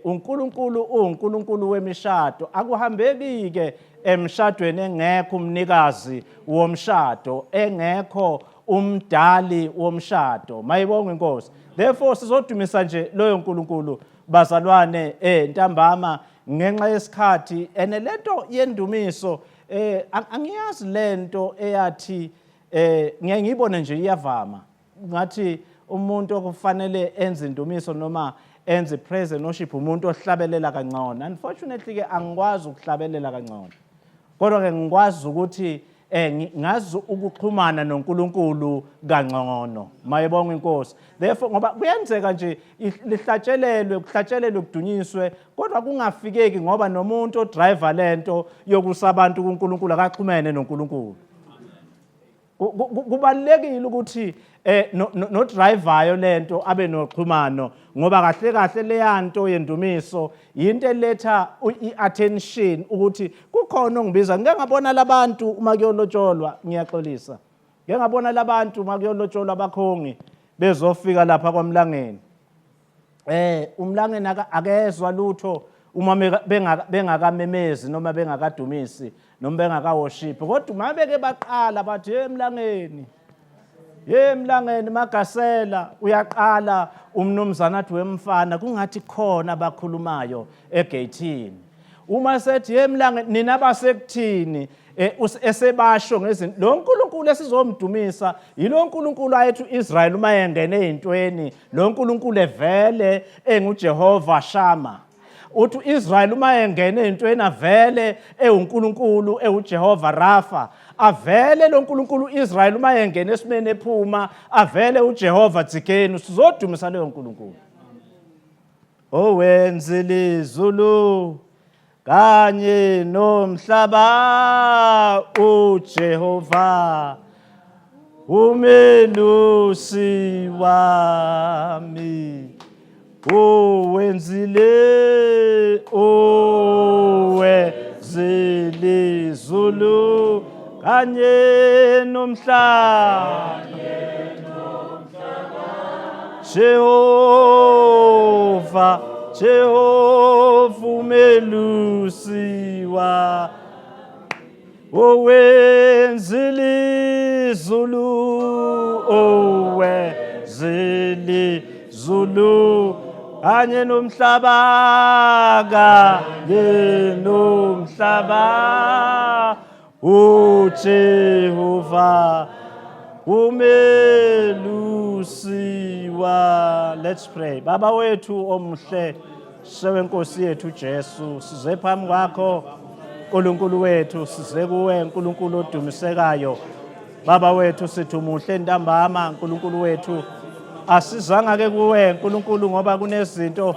uNkulunkulu uNkulunkulu wemishado akuhambeki ke emshadweni engekho umnikazi womshado engekho umdali womshado mayibonge inkosi therefore sizodumisa nje loyo uNkulunkulu bazalwane ntambama ngenxa yesikhathi lento yendumiso angiyazi lento eyathi ngiyibone nje iyavama ngathi umuntu okufanele enze indumiso noma enze praise and worship umuntu ohlabelela kangcono unfortunately ke angikwazi ukuhlabelela kangcono kodwa ke ngikwazi ukuthi ngazi ukuxhumana noNkulunkulu kangcono mayibonge inkosi therefore ngoba kuyenzeka nje lihlatshelelwe kudunyiswe kodwa kungafikeki ngoba nomuntu odriver lento yokusa abantu kuNkulunkulu akaxhumene noNkulunkulu kubalekile ukuthi no driver lento abe noxhumano ngoba kahle kahle leyanto yendumiso into eletha iattention ukuthi kukhona ongibiza ngeke ngabona labantu uma kuyolotsholwa ngiyaxolisa ngeke ngabona labantu uma kuyolotsholwa abakhongi bezofika lapha kwaMlangeni uMlangeni akezwa lutho uma bengakamemezi noma bengakadumisi noma bengakaworship kodwa uma beke baqala bathi Mlangeni Magasela uyaqala umnumzana athi wemfana kungathi khona abakhulumayo egate uma sethi Mlangeni nina basekuthini esebasho ngezinto lo uNkulunkulu esizomdumisa yilo uNkulunkulu ayethu Israel uma yengene ezintweni lo uNkulunkulu evele enguJehova Shama uthi Israel uma yengene ezintweni avele uNkulunkulu uJehova Rafa avele lo uNkulunkulu Israel uma yengene esimene ephuma avele uJehova Tsikeni sizodumisa leyo uNkulunkulu owenzile izulu kanye nomhlaba uJehova umelusi wami owenzile zilizulu kanye nomhlaba Jehova umelusiwa owenzilizulu owenzilizulu kanye nomhlaba uJehova umelusiwa. Let's pray. Baba wethu omhle sewenkosi yethu Jesu, size phambi kwakho uNkulunkulu wethu, size kuwe uNkulunkulu odumisekayo. Baba wethu sithi umuhle ntambama uNkulunkulu wethu, asizanga ke kuwe uNkulunkulu ngoba kunezinto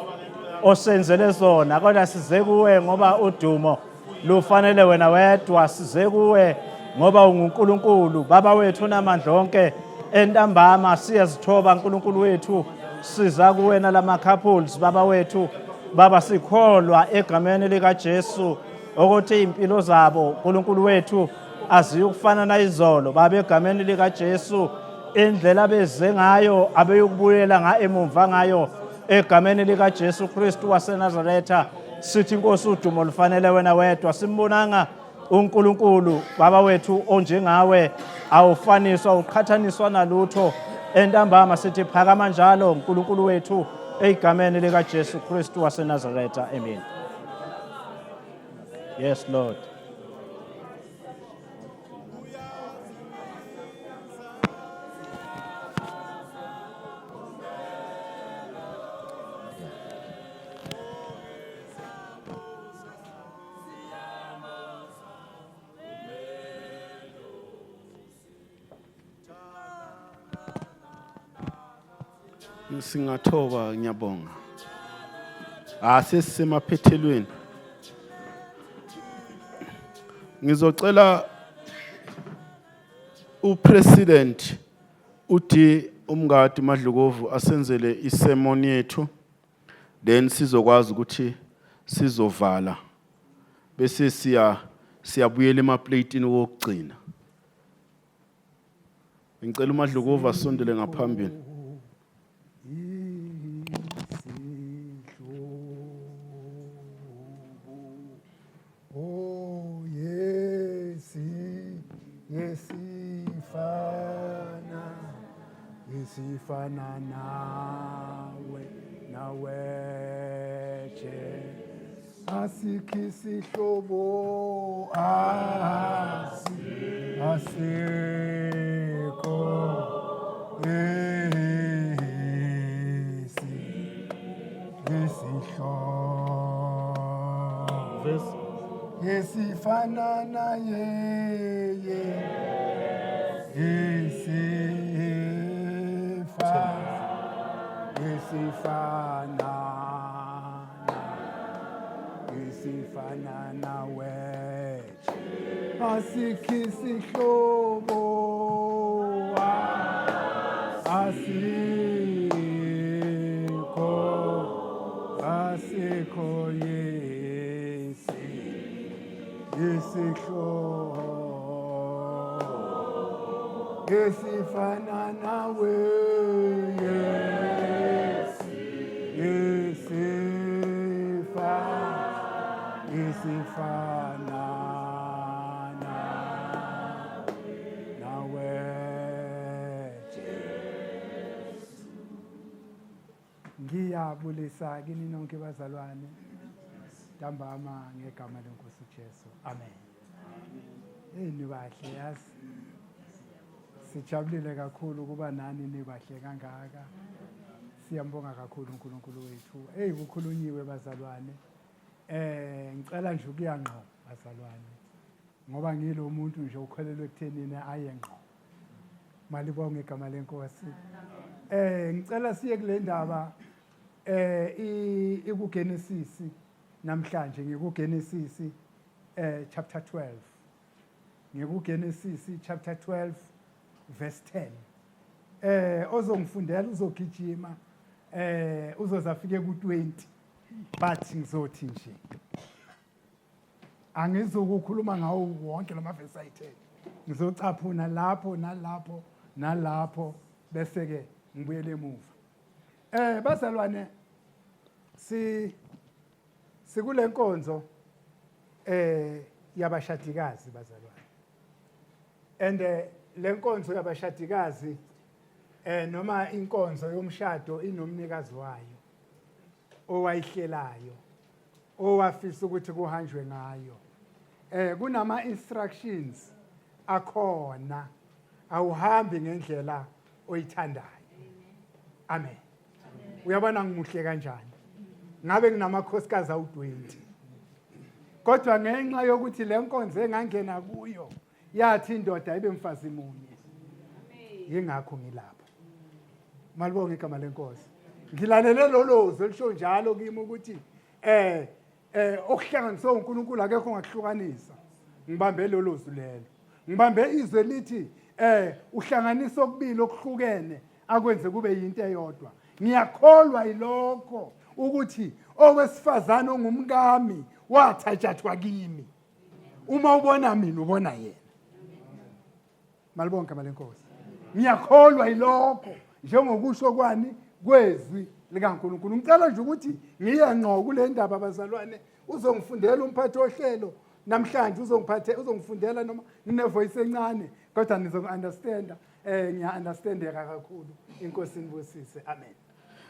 osenzele zona, kodwa size kuwe ngoba udumo lufanele wena wedwa. Size kuwe ngoba unguNkulunkulu. Baba wethu namandla onke entambama siyazithoba uNkulunkulu wethu, siza kuwena lama couples. Baba wethu, Baba sikholwa egameni lika Jesu ukuthi impilo zabo uNkulunkulu wethu aziyukufana nayizolo. Baba egameni lika Jesu, indlela beze ngayo abeyukubuyela emumva ngayo egameni lika Jesu Kristu waseNazaretha, sithi Nkosi udumo lufanele wena wedwa. Simbonanga uNkulunkulu Baba wethu onjengawe, awufaniswa uqhathaniswa nalutho entambama. Sithi phakama njalo uNkulunkulu wethu egameni lika Jesu Kristu waseNazaretha. Amen. Yes, Lord. Singathoba, ngiyabonga. Sesisemaphethelweni. Ngizocela uPresident uthi umngadi Madlukovu asenzele isermon yethu, then sizokwazi ukuthi sizovala bese siyabuyela emaplatini wokugcina. Ngicela uMadlukovu asondele ngaphambili. Oh yesifana nawe asikhisi hlobo asikho yesifana naye yesifana nawe asikhisi hlobo asikho yesifana nawe yesifana nawe ngiyabulisa kini nonke bazalwane ntambama ngegama lenkosi Jesu. Amen. Nibahle yazi. Sijabulile kakhulu kuba nani nibahle kangaka. Siyambonga kakhulu uNkulunkulu wethu. Kukhulunyiwe bazalwane. Ngicela nje ukuya ngqo bazalwane. Ngoba ngilo muntu nje ukholelwe ekuthenini aye ngqo. Malibonge igama lenkosi. Ngicela siye kule ndaba ikuGenesis namhlanje ngikuGenesis chapter 12. NgikuGenesis chapter 12 verse 10. Ozongifundela uzogijima uzozafike ku20 but ngizothi nje Angizukukhuluma ngawo wonke lamavesi ayi-10. Ngizocaphuna lapho nalapho nalapho bese ke ngibuyele emuva. Bazalwane sikule nkonzo yabashadikazi bazalwane. And le nkonzo yabashadikazi noma inkonzo yomshado inomnikazi wayo owayihlelayo owafisa ukuthi kuhanjwe ngayo. Kunama instructions akhona, awuhambi ngendlela oyithandayo. Amen. Uyabona ngimuhle kanjani? Ngabe nginamakhosikazi awu-20. Kodwa ngenxa yokuthi le nkonzo engangena kuyo yathi indoda ibe mfazi munye. Yingakho ngilapha. Malibonge igama lenkosi. Ngilalele lolozo elisho njalo kimi ukuthi okuhlanganiswa uNkulunkulu akekho ongakuhlukanisa. Ngibambe lolozo lelo. Ngibambe izwe lithi uhlanganisa okubili okuhlukene akwenze kube yinto eyodwa. Ngiyakholwa ilokho ukuthi owesifazane ongumkami wathathathwa kimi. Uma ubona mina ubona yena. Malibonke igama lenkosi. Ngiyakholwa ilokho njengokusho kwani kwezwi likaNkulunkulu. Ngicela nje ukuthi ngiye ngqo kule ndaba bazalwane, uzongifundela umphathi ohlelo namhlanje, uzongifundela noma nginevoice encane kodwa nizoku-understanda. Ngiya-understandeka kakhulu. Inkosi inibusise. Amen.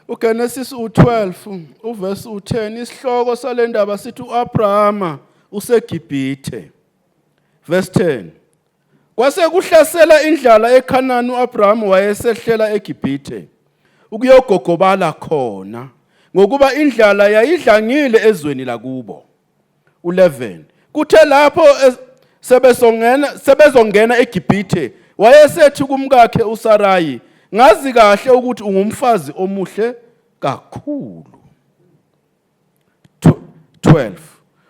uGenesis 12 uverse 10 isihloko sale ndaba sithi uAbrahama useGibhithe. Verse 10. Kwase kuhlasela indlala eKhanani, uAbrahama wayesehlela eGibhithe ukuyogogobala khona ngokuba indlala yayidlangile ezweni lakubo. 11. Kuthe lapho sebezongena eGibhithe wayesethi kumkakhe uSarayi, ngazi kahle ukuthi ungumfazi omuhle kakhulu. 12.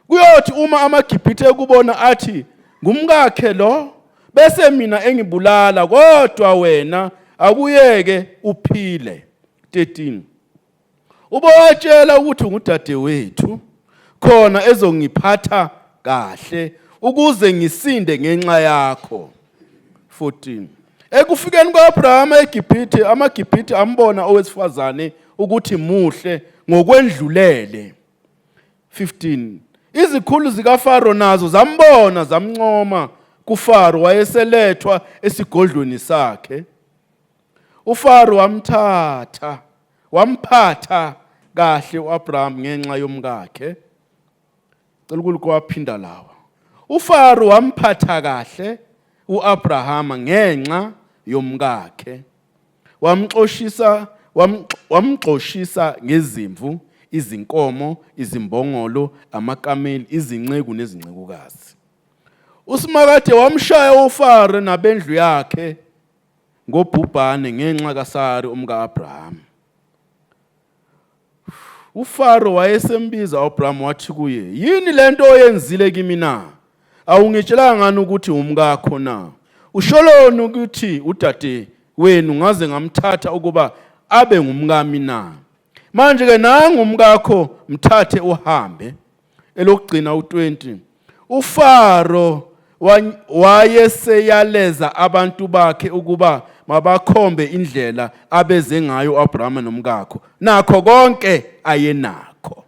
Kuyothi uma amaGibhithe kubona athi ngumkakhe lo, bese mina engibulala kodwa wena akuyeke uphile. 13. Ubotshela ukuthi ngudadewethu khona ezongiphatha kahle ukuze ngisinde ngenxa yakho. 14. Ekufikeni kwaAbrahama eGibhithe, amaGibhithe ambona owesifazane ukuthi muhle ngokwendlulele. 15. Izikhulu zikaFaro nazo zambona zamncoma kuFaro wayeselethwa esigodlweni sakhe. uFaro wamphatha kahle uAbraham ngenxa yomkakhe. Cela ukuthi kwaphinda lawa. uFaro wamphatha kahle uAbrahama ngenxa yomkakhe. Wamxoshisa ngezimvu, izinkomo, izimbongolo, amakameli, izinceku nezincekukazi. uSimakade wamshaya uFaro nabendlu yakhe ngobhubhane ngenxa kaSara umka-Abraham. uFaro wayesembiza uAbraham wathi kuye, yini lento oyenzile kimi na? Awungitshelanga ngani ukuthi umkakho na? Usholoni ukuthi udade wenu ngaze ngamthatha ukuba abe ngumkami na? Manje ke nangu umkakho, mthathe uhambe. Elokugcina u20. uFaro wayeseyaleza abantu bakhe ukuba mabakhombe indlela abeze ngayo uAbraham nomkakho. Nakho konke ayenakho.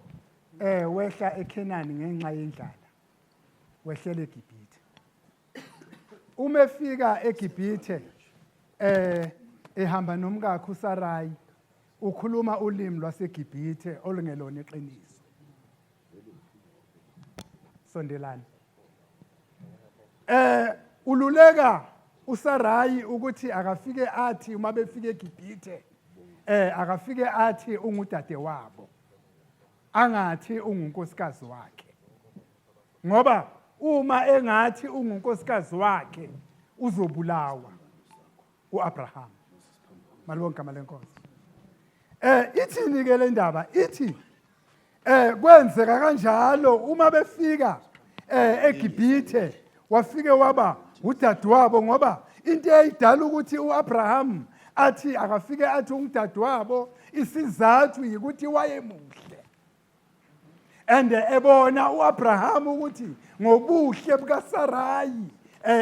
Wehla eKhenani ngenxa yendlala. Wehlela eGibhithe. Uma efika eGibhithe ehamba nomkakhe uSarayi, ukhuluma ulimi lwaseGibhithe olungelona iqiniso. Sondelani. Ululeka uSarayi ukuthi akafike athi uma befike eGibhithe akafike athi ungudade wabo, angathi ungunkosikazi wakhe. Ngoba uma engathi ungunkosikazi wakhe uzobulawa uAbraham. Malibonke igama lenkosi. Ithini ke le ndaba? Ithi kwenzeka kanjalo uma befika eGibhithe, wafike waba udadewabo, ngoba into eyidala ukuthi uAbraham athi akafike athi ungudadewabo, isizathu yikuthi wayemuhle. And ebona uAbraham ukuthi ngobuhle bukaSarayi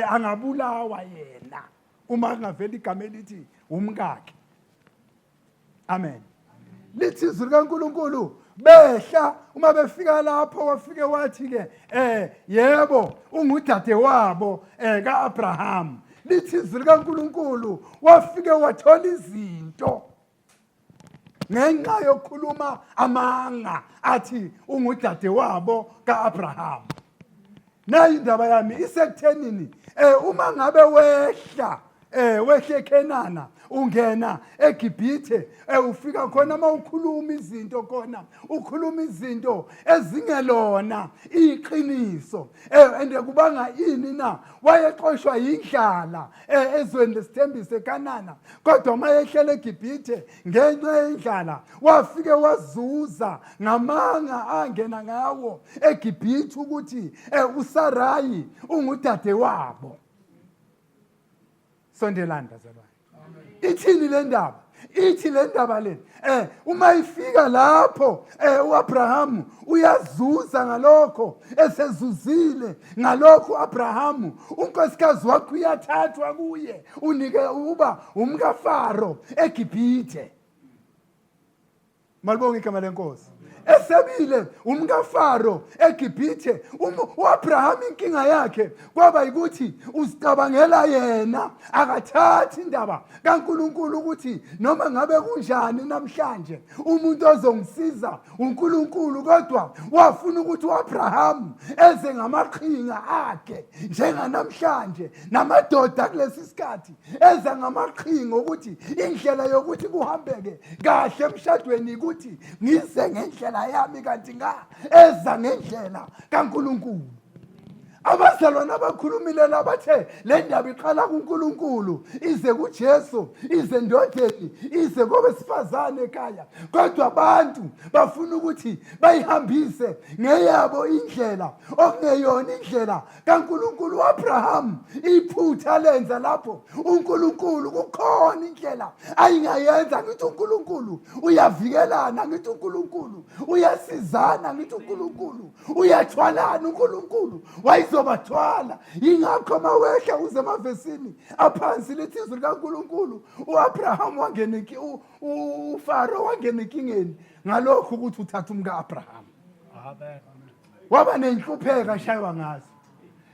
angabulawa yena uma kungavela igama elithi umkakhe. Amen. Lithi izwi likaNkulunkulu behla uma befika lapho wafike wathi ke yebo ungudade wabo kaAbraham. Lithi izwi likaNkulunkulu wafike wathola izinto ngenxa yokukhuluma amanga athi ungudade wabo kaAbraham. Nayi indaba yami isekuthenini uma ngabe wehla eKenana ungena eGibhithe ufika khona mawukhuluma izinto khona ukhuluma izinto ezingelona iqiniso ende kubanga ini na wayeqoshwa indlala ezweni lesithembiso eKanana kodwa mayehlela eGibhithe ngenxa yendlala wafike wazuza ngamanga angena ngawo eGibhithe ukuthi uSarayi ungudade wabo. Sondelana bazalwane. Ithini le ndaba? Ithi le ndaba le uma ifika lapho uAbraham uyazuza ngalokho esezuzile ngalokho uAbraham unkosikazi wakhe uyathathwa kuye unike uba umkaFaro eGibhithe. Malibonga igama lenkosi. Esebile umkaFaro eGibhithe uAbraham inkinga yakhe kwaba ukuthi uzicabangela yena akathathi indaba kaNkulunkulu ukuthi noma ngabe kunjani namhlanje umuntu ozongisiza uNkulunkulu kodwa wafuna ukuthi uAbraham eze ngamaqhinga akhe njenganamhlanje namadoda kulesi sikhathi eza ngamaqhinga ukuthi indlela yokuthi kuhambeke kahle emshadweni ukuthi ngize ngendlela yami kanti eza ngendlela kaNkulunkulu. Abazalwane abakhulumile labathe le ndaba iqala kuNkulunkulu ize kuJesu ize endodeni ize kowesifazane ekhaya kodwa abantu bafuna ukuthi bayihambise ngeyabo indlela okungeyona indlela kaNkulunkulu. uAbraham iphutha lenza lapho uNkulunkulu kukhona indlela ayingayenza ngithi uNkulunkulu uyavikelana ngithi uNkulunkulu uyasizana ngithi uNkulunkulu uyathwalana uNkulunkulu zobathwala. Ingakho mawehla uze emavesini aphansi lithi izwi likaNkulunkulu uAbraham wangena uFaro wangena enkingeni ngalokho ukuthi uthatha umkaAbraham. Amen. Waba nenhlupheko ashaywa ngazo.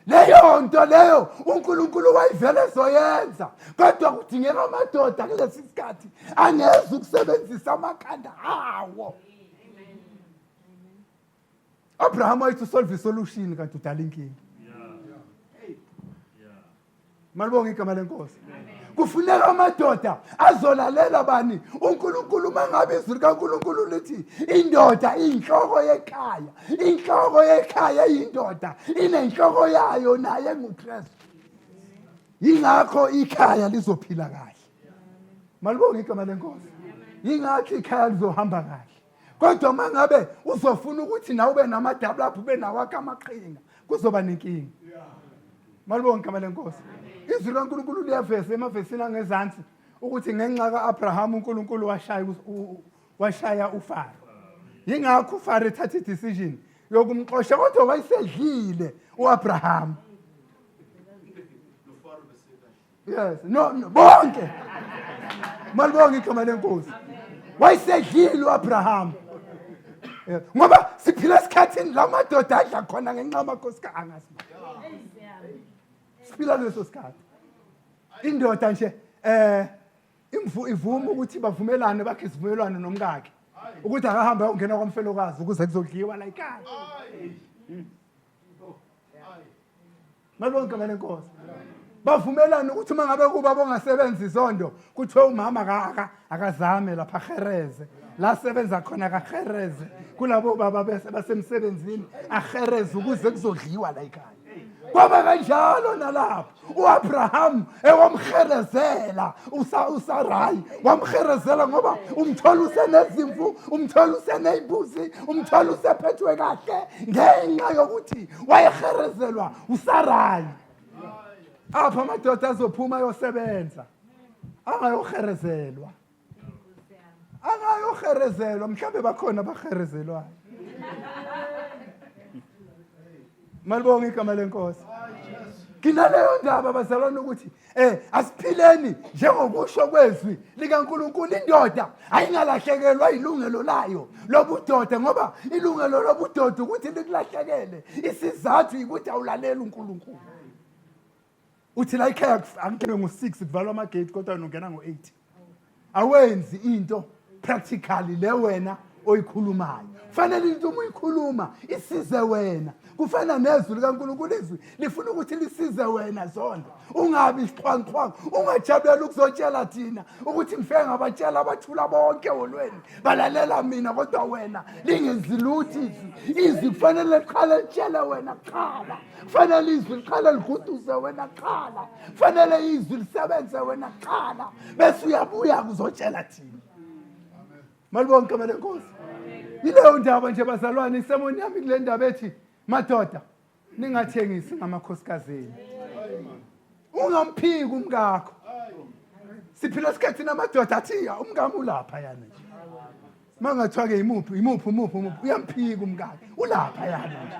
Leyo nto leyo uNkulunkulu wayivele ezoyenza kodwa kudingeka amadoda kulesi sikhathi angeze ukusebenzisa amakhanda awo. Abraham wayethi solve isolution kanti udala inkinga. Malibonga igama lenkosi. Kufuneka amadoda azolalela bani uNkulunkulu mangabe izwi likaNkulunkulu lithi indoda inhloko yekhaya. Inhloko yekhaya indoda inenhloko yayo naye nguKristu. Yingakho ikhaya lizophila kahle. Malibonga igama lenkosi. Yingakho ikhaya lizohamba kahle. Kodwa mangabe uzofuna ukuthi nawe ube namadabula lapho ube nawakho amaqhinga kuzoba nenkinga. Malibonga igama lenkosi. Izwi likaNkulunkulu liyaveza emavesini angezansi ukuthi ngenxa kaAbraham uNkulunkulu washaya uFaro. Yingakho uFaro ethatha idecision yokumxosha kodwa wayesedlile uAbraham. Yes, no bonke. Malibonga igama lenkosi. Wayesedlile uAbraham. Ngoba siphila esikhathini lamadoda adla khona ngenxa yamakhosi kaAngasi. Siphila leso sikhathi. Indoda nje ivuma ukuthi bavumelane bakhe isivumelwano nomkakhe ukuthi akahambe ungena kwamfelokazi ukuze kuzodliwa la ekhaya. Malibonga igama lenkosi. Bavumelana ukuthi mangabe kuba bongasebenza izondo kuthiwe umama akazame lapha ahereze la sebenza khona akahereze kulabo baba bese basemsebenzini ahereze ukuze kuzodliwa la ekhaya. Kwaba kanjalo nalapho uAbraham ewamherezela uSarayi wamherezela ngoba umthola usenezimvu umthola useneyimbuzi umthola usephethwe kahle ngenxa yokuthi wayeherezelwa uSarayi. Apha amadoda azophuma yosebenza angayoherezelwa mhlawumbe bakhona abaherezelwayo. Malibonga igama lenkosi. Kinaleyo ndaba bazalwane ukuthi asiphileni njengokusho kwezwi likaNkulunkulu. Indoda ayingalahlekelwa ilungelo layo lobudoda, ngoba ilungelo lobudoda ukuthi likulahlekele isizathu ukuthi awulalela uNkulunkulu. Uthi la ekhaya angene ngo6 kuvalwa amagate kodwa ungena ngo8. Awenzi into practically le wena oyikhulumayo. Fanele into uyikhuluma isize wena. Kufana nezwi likaNkulunkulu, izwi lifuna ukuthi lisize wena zonke. Ungabi isiqhwanqhwanqa, ungajabulela ukuzotshela thina ukuthi ngifike ngabatshela abathula bonke olweni balalela mina, kodwa wena lingenzi lutho. Izwi kufanele liqale litshele wena kuqala. Kufanele izwi liqale liguduze wena kuqala. Kufanele izwi lisebenze wena kuqala, bese uyabuya kuzotshela thina. Malibonke igama lenkosi. Yileyo ndaba nje bazalwane, isemoni yami kule ndaba ethi madoda ningathengisi ngamakhosikazi enu. Ungamphiki umkakho. Siphila esikhathini amadoda athi umkami ulapha yana nje. Mangathiwa ke imuphi uyamphika umkakhe. Ulapha yana nje.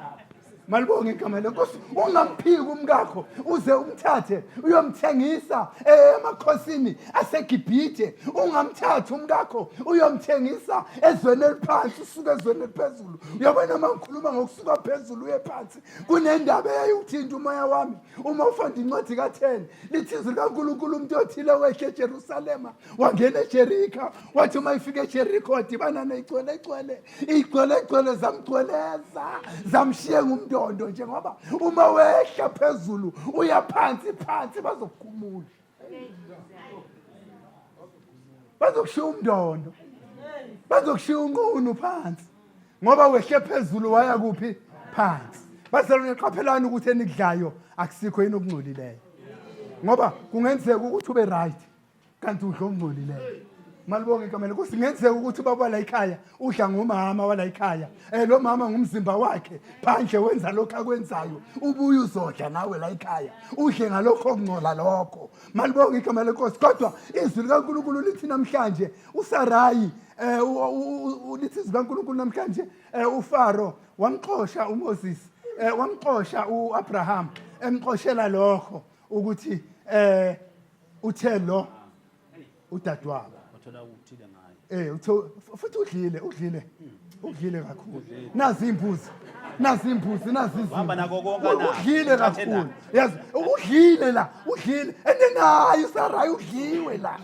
Malibonge igama lenkosi. Ungamphiki umkakho uze umthathe uyomthengisa emakhosini aseGibhithe. Ungamthatha umkakho uyomthengisa ezweni eliphansi usuka ezweni eliphezulu. Uyabona mangikhuluma ngokusuka phezulu uye phansi, kunendaba eyayuthinta umoya wami. Uma ufunda incwadi ka10 lithi izwi likaNkulunkulu umuntu othile wehle eJerusalema wangena eJerikho, wathi uma ifika eJerikho wadibana igcwele zamgcweleza zamshiya ngumntu nje, ngoba uma wehla phezulu uya phansi bazokukhumula. Bazokushiya umndondo, bazokushiya unqunu phansi, ngoba wehle phezulu waya kuphi? Phansi. Bazalwane, qaphelani ukuthi enikudlayo akusikho yini okungcolileyo, ngoba kungenzeka ukuthi ube right kanti udla okungcolileyo. Malibonge igama lenkosi. Kungenzeka ukuthi ubaba la ekhaya udla ngomama wala ekhaya, lo mama ngumzimba wakhe phandle wenza lokho akwenzayo, ubuye uzodla nawe la ekhaya udle ngalokho okungcola lokho. Malibonge igama lenkosi. Kodwa izwi likaNkulunkulu lithi namhlanje uSarayi lithi izwi likaNkulunkulu namhlanje uFaro wamxosha uMoses, wamxosha uAbraham, emxoshela lokho ukuthi uthe lo udadewabo futhi udlile kakhulu. Nazi imbuzi udlile kakhulu. Yazi udlile la, ende naye uSarayi udliwe la,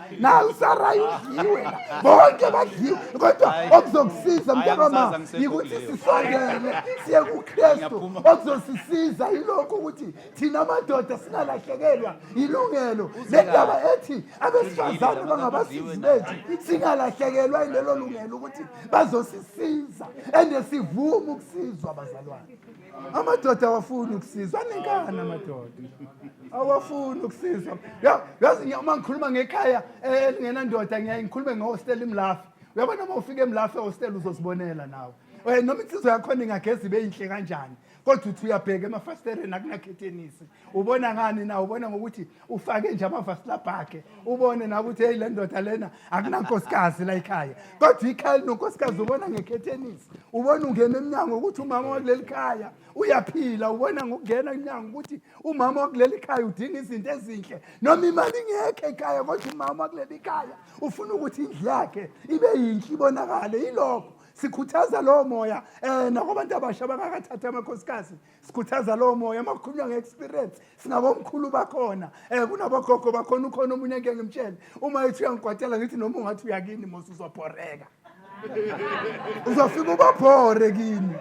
bonke badliwe. Kodwa okuzokusiza mntakama yikuthi sisondele siye kuKristu. Okuzosisiza yilokho ukuthi thina amadoda singalahlekelwa ilungelo lendaba ethi abesifazane bangabasizi bethu, singalahlekelwa ilelo lungelo ukuthi bazosisiza ende sivume ukusizwa. Abazalwane, amadoda awafuni ukusizwa. Anenkani amadoda, awafuni ukusizwa. Yazi uma ngikhuluma ngekhaya elingenandoda ngikhulume ngehostel eMlafi. Uyabona uma ufika eMlafi ehostel uzosibonela nawe. Noma insizwa yakhona ingageza ibe inhle kanjani, kodwa uthi uyabheka emafasitereni akunakhethenisi. Ubona ngani na? Ubona ngokuthi ufake nje amafasitela bhakhe, ubone na ukuthi hey le ndoda lena akunankosikazi la ekhaya. Kodwa ikhaya linonkosikazi ubona ngekhethenisi. Ubona ungena eminyango ukuthi umama wakuleli khaya uyaphila. Ubona ngokungena eminyango ukuthi umama wakuleli khaya udinga izinto ezinhle, noma imali ingekho ekhaya, kodwa umama wakuleli khaya ufuna ukuthi indlu yakhe ibe yinhle ibonakale. Yilokho sikhuthaza lowo moya nakubantu abasha bangakathatha amakhosikazi. Sikhuthaza lowo moya makukhulunywa ngeexperience. Sinabomkhulu bakhona, kunabogogo bakhona. Ukhona omunye ngeke ngimtshele, uma ethi uyangikwatela ngithi noma ungathi uyakini mos uzobhoreka. Uzofika ubabhore kini.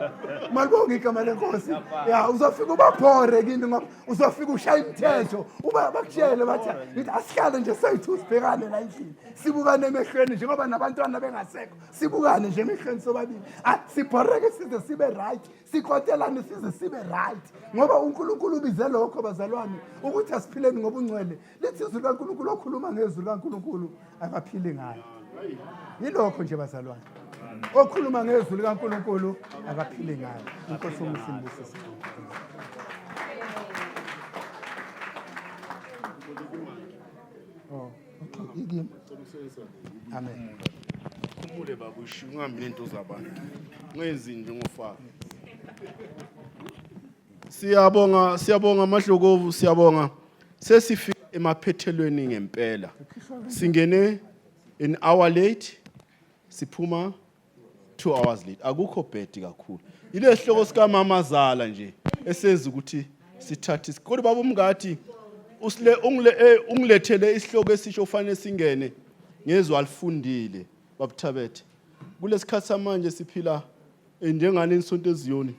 Malibonge igama lenkosi. Ya, uzofika ubabhore kini, ngoba uzofika ushaya imithetho. Bakutshele bathi asihlale nje sayithu sibhekane la endlini, sibukane emehlweni nje, ngoba nabantwana bengasekho, sibukane nje emehlweni sobabili. Sibhoreke size sibe right, sikhotelane size sibe right, ngoba uNkulunkulu ubize lokho bazalwane ukuthi asiphileni ngobungcwele. Lithi izwi likaNkulunkulu okhuluma ngezwi likaNkulunkulu akaphili ngayo. Yilokho nje bazalwane, okhuluma ngezwi likaNkulunkulu akaphili ngayo. Inkosi umusimbusise. Igimi. Amen. Khumule babusho ungambi lento zabantu. Ngenzi nje ngofaka. Siyabonga Madlokovu, siyabonga. Sesifika emaphethelweni ngempela. Singene an hour late, siphuma 2 hours late. Akukho bad kakhulu. Ile sihloko sika mama Zala nje esenza ukuthi sithathe. Kodwa baba umngadi ungilethele isihloko esisho ufanele singene ngezwe alifundile babuthabethe. Kulesikhathi samanje siphila njengane insonto eziyoni.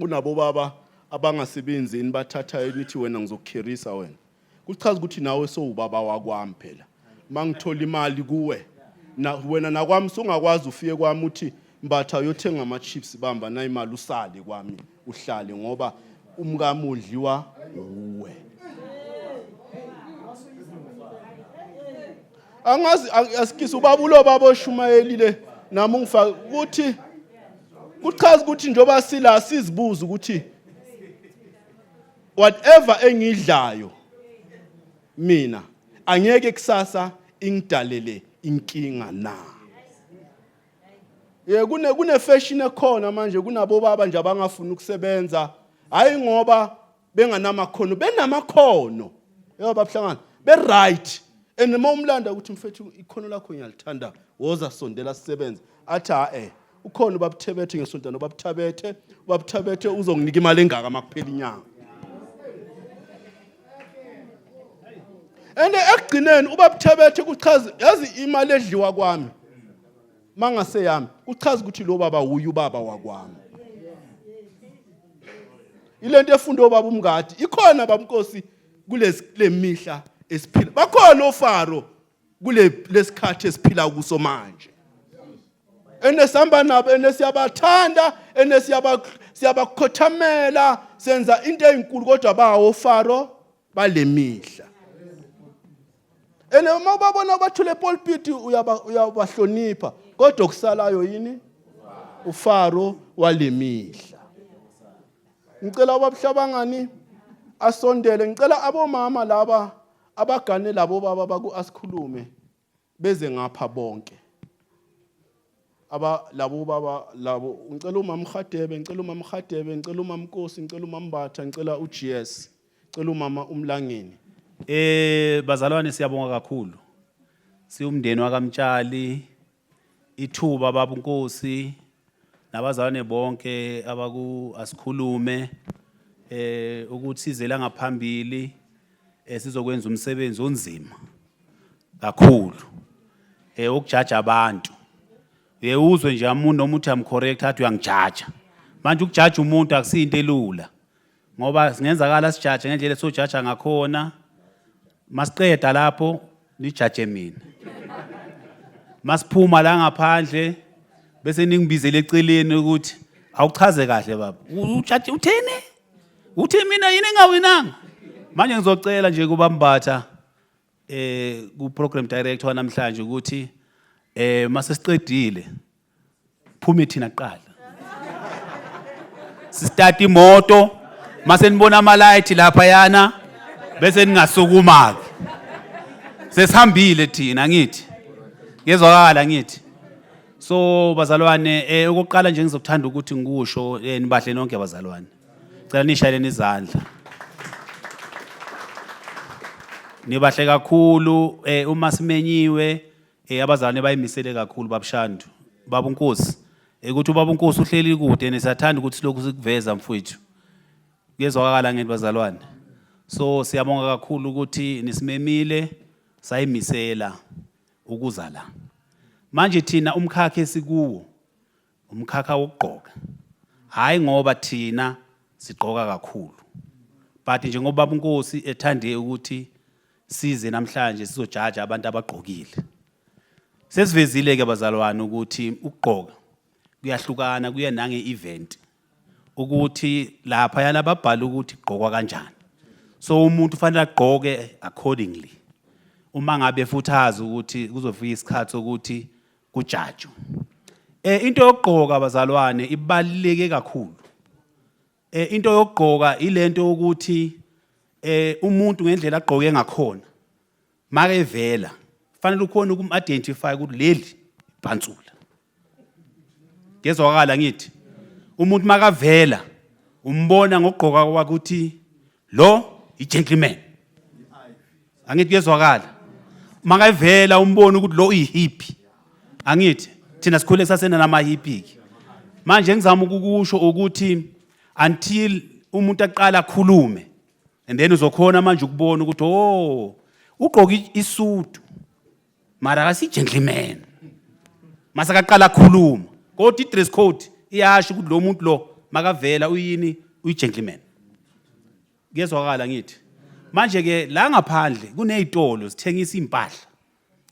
Kunabo baba abangasebenzini bathatha nithi wena ngizokukherisa wena. Kuchaza ukuthi nawe sowubaba wakwami phela. Mangithola imali kuwe. Na wena nakwami sungakwazi ufike kwami uthi mbatha uyothenga ama chips bamba na imali usale kwami uhlale ngoba umkamudliwa uwe. Angazi asikise ubaba ulo baba oshumayelile nami ungifaka ukuthi kuchaza ukuthi njoba sila sizibuza ukuthi whatever engidlayo mina angeke kusasa ingidalele inkinga na. Kune fashion ekhona manje kunabo baba nje abangafuna ukusebenza hayi ngoba benganamakhono benamakhono yaba bahlangana be right and uma umlanda ukuthi mfethu ikhono lakho ngiyalithanda woza sondela sisebenze athi ukhona ubabthebethe ngesonto ubabthabethe uzonginika imali engaka makuphela inyanga. Ende ekugcineni ubabthebethe kuchaza yazi imali edliwa kwami mangase yami kuchaza ukuthi lo baba uyu baba wakwami. Ilento efunda obaba umngadi ikhona babunkosi kule mihla esiphila. Bakhona ofaro lesikhathi esiphila kuso manje. Ene sihamba nabo ene siyabathanda ene siyabakhothamela senza into ezinkulu kodwa bawo ofaro bale mihla. Ene uma babona bathule pulpit uyabahlonipha kodwa kusalayo yini ufaro wale mihla. Ngicela ababhlabangani asondele ngicela abomama laba abagane labo baba baku asikhulume beze ngapha bonke. Labo baba labo ngicela umama Mkhadebe ngicela umama Nkosi ngicela umama Mbatha ngicela uGS ngicela umama Umlangeni. Bazalwane siyabonga kakhulu. Siyumndeni wakamtshali ithuba baba Nkosi nabazalwane bonke abaku asikhulume ukuthi sizela ngaphambili sizokwenza umsebenzi onzima kakhulu ukujaja abantu. Uzwe nje umuntu noma uthi amcorrect athi uyangijaja. Manje ukujaja umuntu akusinto elula. Ngoba singenzakala sijaje ngendlela sojaja ngakhona. Masiqeda lapho nijaje mina. Masiphuma la ngaphandle bese ningibizele eceleni ukuthi awuchaze kahle baba. Ujaje utheni? Uthi mina yini engawinanga? Manje ngizocela nje kuba Mbatha ku program director namhlanje ukuthi mase siqedile phume thina qala si-start imoto mase nibona ama light lapha yana bese ningasukuma ke sesihambile thina ngithi ngezwakala ngithi. So bazalwane ukuqala nje ngizokuthanda ukuthi ngikusho nibahle nonke abazalwane cela nishayeleni izandla nibahle kakhulu uma simenyiwe abazalwane bayimisele kakhulu babushandu baba Nkosi ukuthi ubaba Nkosi uhleli kude nesathanda ukuthi lokhu sikuveza mfowethu kuyezwakala ngithi bazalwane. So siyabonga kakhulu ukuthi nisimemile sayimisela ukuza la manje thina umkhakha esikuwo umkhakha wokugqoka hayi ngoba thina sigqoka kakhulu but njengoba baba Nkosi ethande ukuthi size namhlanje sizojaja abantu abagqokile. Sesivezile ke bazalwane ukuthi ukugqoka kuyahlukana kuya nange event ukuthi lapha yana babhala ukuthi gqokwa kanjani. So umuntu ufanele agqoke accordingly. Uma ngabe futhi azi ukuthi kuzofika isikhathi ukuthi kujajwe. Into yokugqoka bazalwane ibaluleke kakhulu. Into yokugqoka ilento ukuthi umuntu ngendlela agqoke ngakhona make vela fanele ukhona ukum-identify ukuthi leli ibhantsula. Ngezwakala ngithi umuntu makavela umbona ngokugqoka kwakhe ukuthi lo i-gentleman. Angithi kuyezwakala. Makayivela umbona ukuthi lo uyi-hippie. Angithi thina sikhule sasena nama-hippie. Manje ngizama ukukusho ukuthi until umuntu aqala akhulume and then uzokhona manje ukubona ukuthi oh ugqoka isudu mara akasi-gentleman. Mase akaqala akhuluma kodwa i-dress code iyasho ukuthi lo muntu lo makavela uyini uyi-gentleman. Kuyezwakala ngithi. Manje ke la ngaphandle kunezitolo sithengisa impahla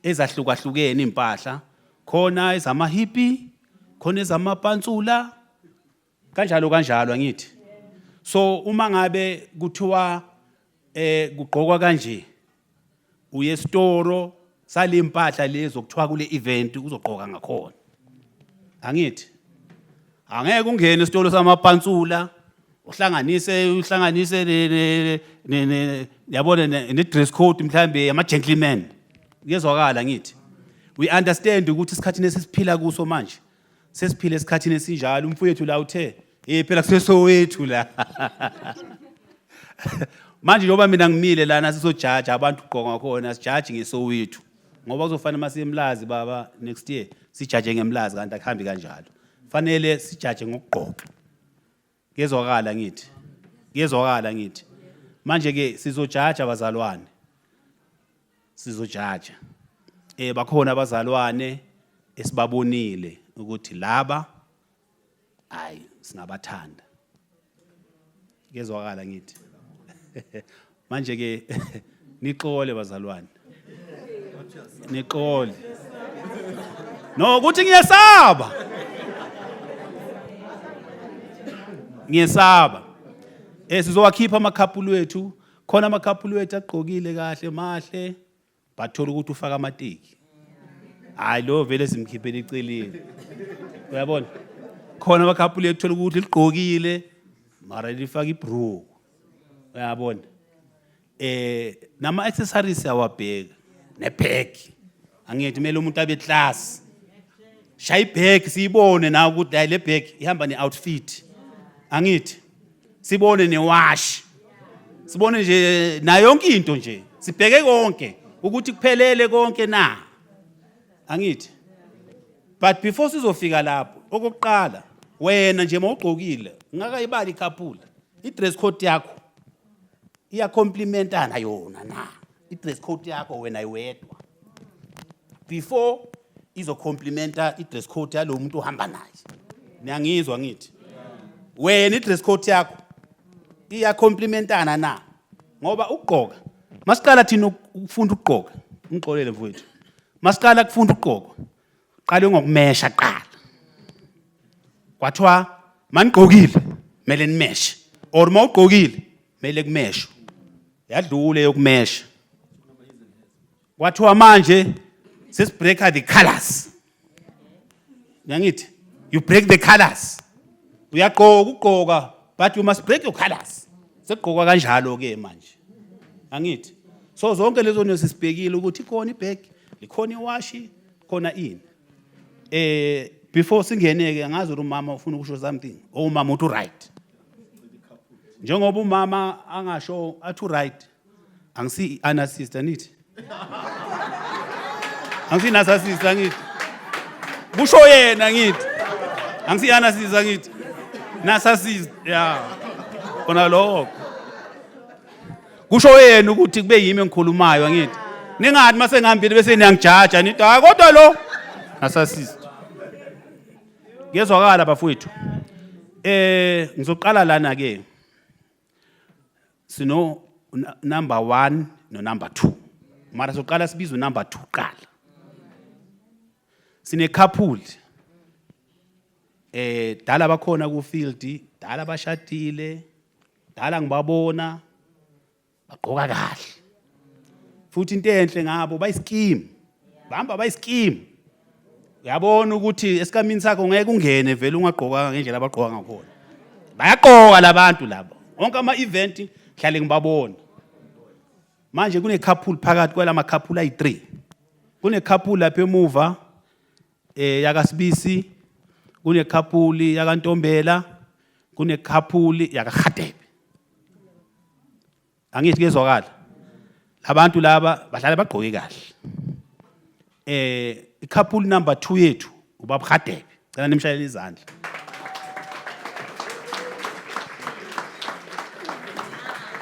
ezahlukahlukene impahla khona ezama-hippie khona ezamapantsula kanjalo angithi. So uma ngabe kuthiwa kugqokwa kanje uye estoro sale impahla lezo kuthiwa kule event uzogqoka ngakhona. Angithi angeke ungene estolo samapantsula uhlanganise yabona ne dress code mhlambe ama gentleman. Kuyezwakala ngithi. We understand ukuthi isikhathini esisiphila kuso manje sesiphile esikhathini esinjalo umfowethu la uthe phela kusesowethu la. Manje njoba mina ngimile lana sizojaja abantu ugqoka ngakhona sijaji ngesowethu ngoba kuzofanele masemlazi baba next year sijaje ngemlazi kanti akuhambi kanjalo. Fanele sijaje ngokugqoka. Kuyezwakala ngithi. Manje ke sizojaja abazalwane. Sizojaja. Bakhona abazalwane esibabonile ukuthi laba hayi singabathanda. Kuyezwakala ngithi. Manje ke nixole bazalwane. Nixole. No ukuthi ngiyasaba. Sizowakhipha amakhaphulu wethu khona amakhaphulu wethu agqokile kahle mahle bathola ukuthi ufaka amateki. Hayi lo vele simkhiphela iceleni. Uyabona? Khona amakhaphulu wethu thola ukuthi ligqokile mara lifaka ibro. Uyabona? Nama accessories awabheka nebag. Angithi mele umuntu abe class. Shaya ibag siyibone na ukuthi hayi le bag ihamba ne-outfit. Angithi sibone ne-wash. Sibone nje na yonke into nje. Sibheke konke ukuthi kuphelele konke na. Angithi. But before sizofika lapho okokuqala wena nje mawugqokile ngakayibali ikhaphula. I-dress code yakho iya complimentana yona na. I-dress code yakho wena iwedwa. Before izo complimenta i-dress code yalo muntu ohamba naye. Niyangizwa ngithi. Wena i-dress code yakho iya complimentana na. Ngoba ukugqoka masiqala thina ukufunda ukugqoka ngixolele mfowethu. Masiqala ukufunda ukugqoka qale ngokumesha qala. Kwathiwa manigqokile mele nimeshe or mawugqokile mele kumeshe. Yadlule yokumesha. Kwathiwa manje sesibreaka the colors. Ngiyathi you break the colors. Uyagqoka ugqoka but you must break your colors. Segqoka kanjalo ke manje. Angithi so zonke lezo nto sisibhekile ukuthi khona ibag, likhona iwashi, khona ini. Before singeneke angazi ukuthi umama ufuna ukusho something. Umama uthi right. Njengoba umama angasho athi right. Angisi ana sister nithi. Angisi nasa sister ngithi. Kusho yena ngithi. Angisi ana sister ngithi. Nasa sister yeah. Kona lokho. Kusho yena ukuthi kube yimi engikhulumayo ngithi. Ningathi mase ngihambile bese niyangijaja nithi hayi kodwa lo nasa sister. Ngezwakala bafowethu. Ngizoqala lana ke. Sino number 1 no number 2. Mara soqala sibizo number 2 qala. Sine couple. Dala bakhona ku field, dala bashadile, dala ngibabona baqoka kahle. Futhi into enhle ngabo bayischeme. Bahamba bayischeme. Uyabona ukuthi esikamini sakho ngeke ungene vele ungaqoka ngendlela abaqoka ngakhona. Bayaqoka labantu labo. Wonke ama event hlale ngibabona. Manje kune couple phakathi kwelama couple ayi3. Kune couple lapha emuva yakaSibisi, kune couple yakaNtombela, Couple yakaGadebe. Angithi kezwakala. Abantu laba bahlala bagqoke kahle. Couple number 2 yethu ubaba Gadebe. Cela nimshayele izandla.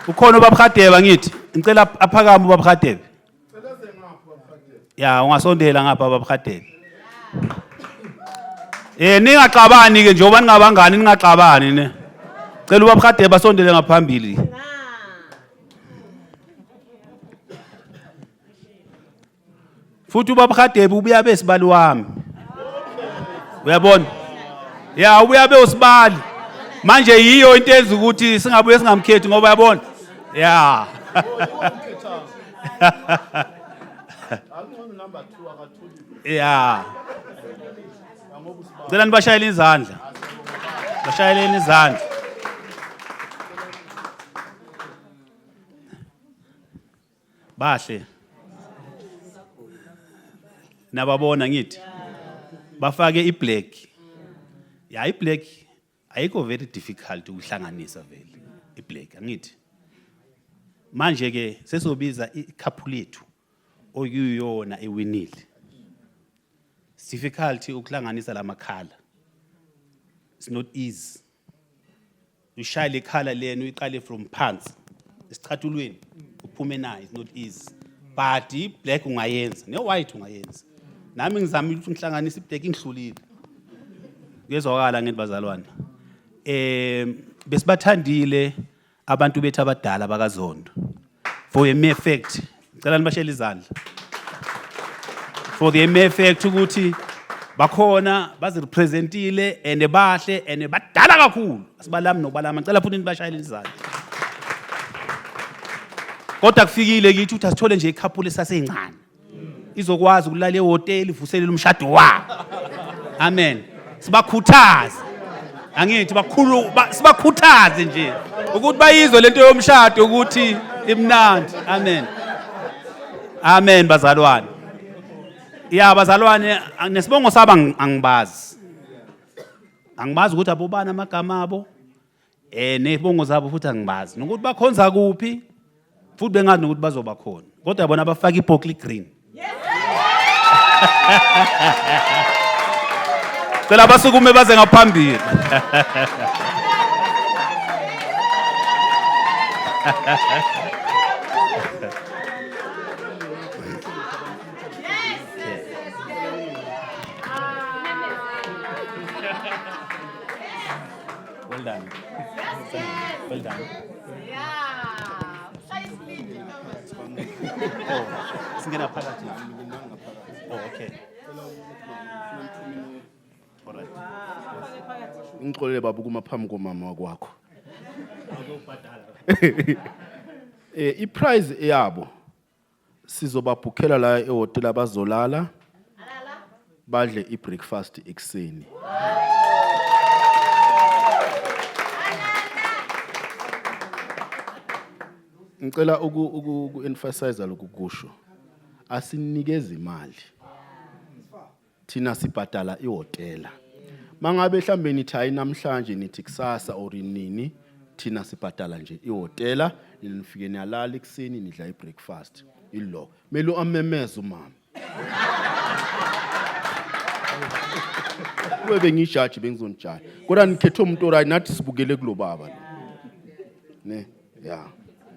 Ukhona ubaba Gadebe ngithi. Ngicela aphakame ubaba Gadebe. Ya ungasondela ngapha ubaba Gadebe. Ningaxabani ke njengoba ningabangani ningaxabani ne. Cela ubaba Gadebe asondele ngaphambili. Futhi ubaba Gadebe ubuya besibali wami. Uyabona? Ya ubuya besibali. Manje yiyo into enza ukuthi singabuye singamkhethi ngoba uyabona? Ya. Ya. Ngicela nibashayele izandla. Bashayeleni izandla. Bahle. Nababona ngithi bafake iblack. Ya iblack ayikho very difficult ukuhlanganisa vele iblack angithi. Manje ke sesobiza iCouple lethu okuyiyona ewinile. Difficult ukuhlanganisa lamakhala. It's not easy. Ushaya le color lenu iqale from phansi esichathulweni uphume nayo it's not easy. But iblack ungayenza ne white ungayenza. Nami ngizamile ukuthi ngihlanganise iblack ingihlulile. Ngezwakala ngithi bazalwane. Besibathandile abantu bethu abadala bakaZondo. For a mere fact, ngicela nibashele izandla. For the mere fact ukuthi bakhona bazirepresentile ene bahle ene badala kakhulu. Asibalami nobalama ngicela futhi nibashayele izandla. Kodwa kufikile kithi uthi asithole nje iCouple esasencane. Izokwazi ukulala ehotel ivuselele umshado wabo. Amen. Sibakhuthaze. Angithi bakhulu sibakhuthaze nje ukuthi bayizwe lento yomshado ukuthi imnandi. Amen. Amen bazalwane. Ya bazalwane nesibongo saba angibazi. Angibazi ukuthi abobana amagama abo nezibongo zabo futhi angibazi. Nokuthi bakhonza kuphi futhi bengazi nokuthi bazoba khona. Kodwa bona bafaka iBokley green. Cela basukume baze ngaphambili. Well done. Well done. Oh, singena phakathi. Oh, okay. Alright. Ngixolele baba kuma phambi komama wakwakho. Iprize eyabo sizobabhukhela la ehotel abazolala badle ibreakfast ekseni. Ngicela uku-emphasize lokhu kusho. Asinikeze imali. Thina sibhadala ihotela. Mangabe mhlambe nithi hayi namhlanje nithi kusasa or nini thina sibhadala nje ihotela nifike niyalala ekseni nidla ibreakfast. Ilo. Melo amemeza umama. Ube bengijaji bengizonitshala. Kodwa nikhethe umuntu orayi nathi sibukele kulo baba. Ne? Yeah.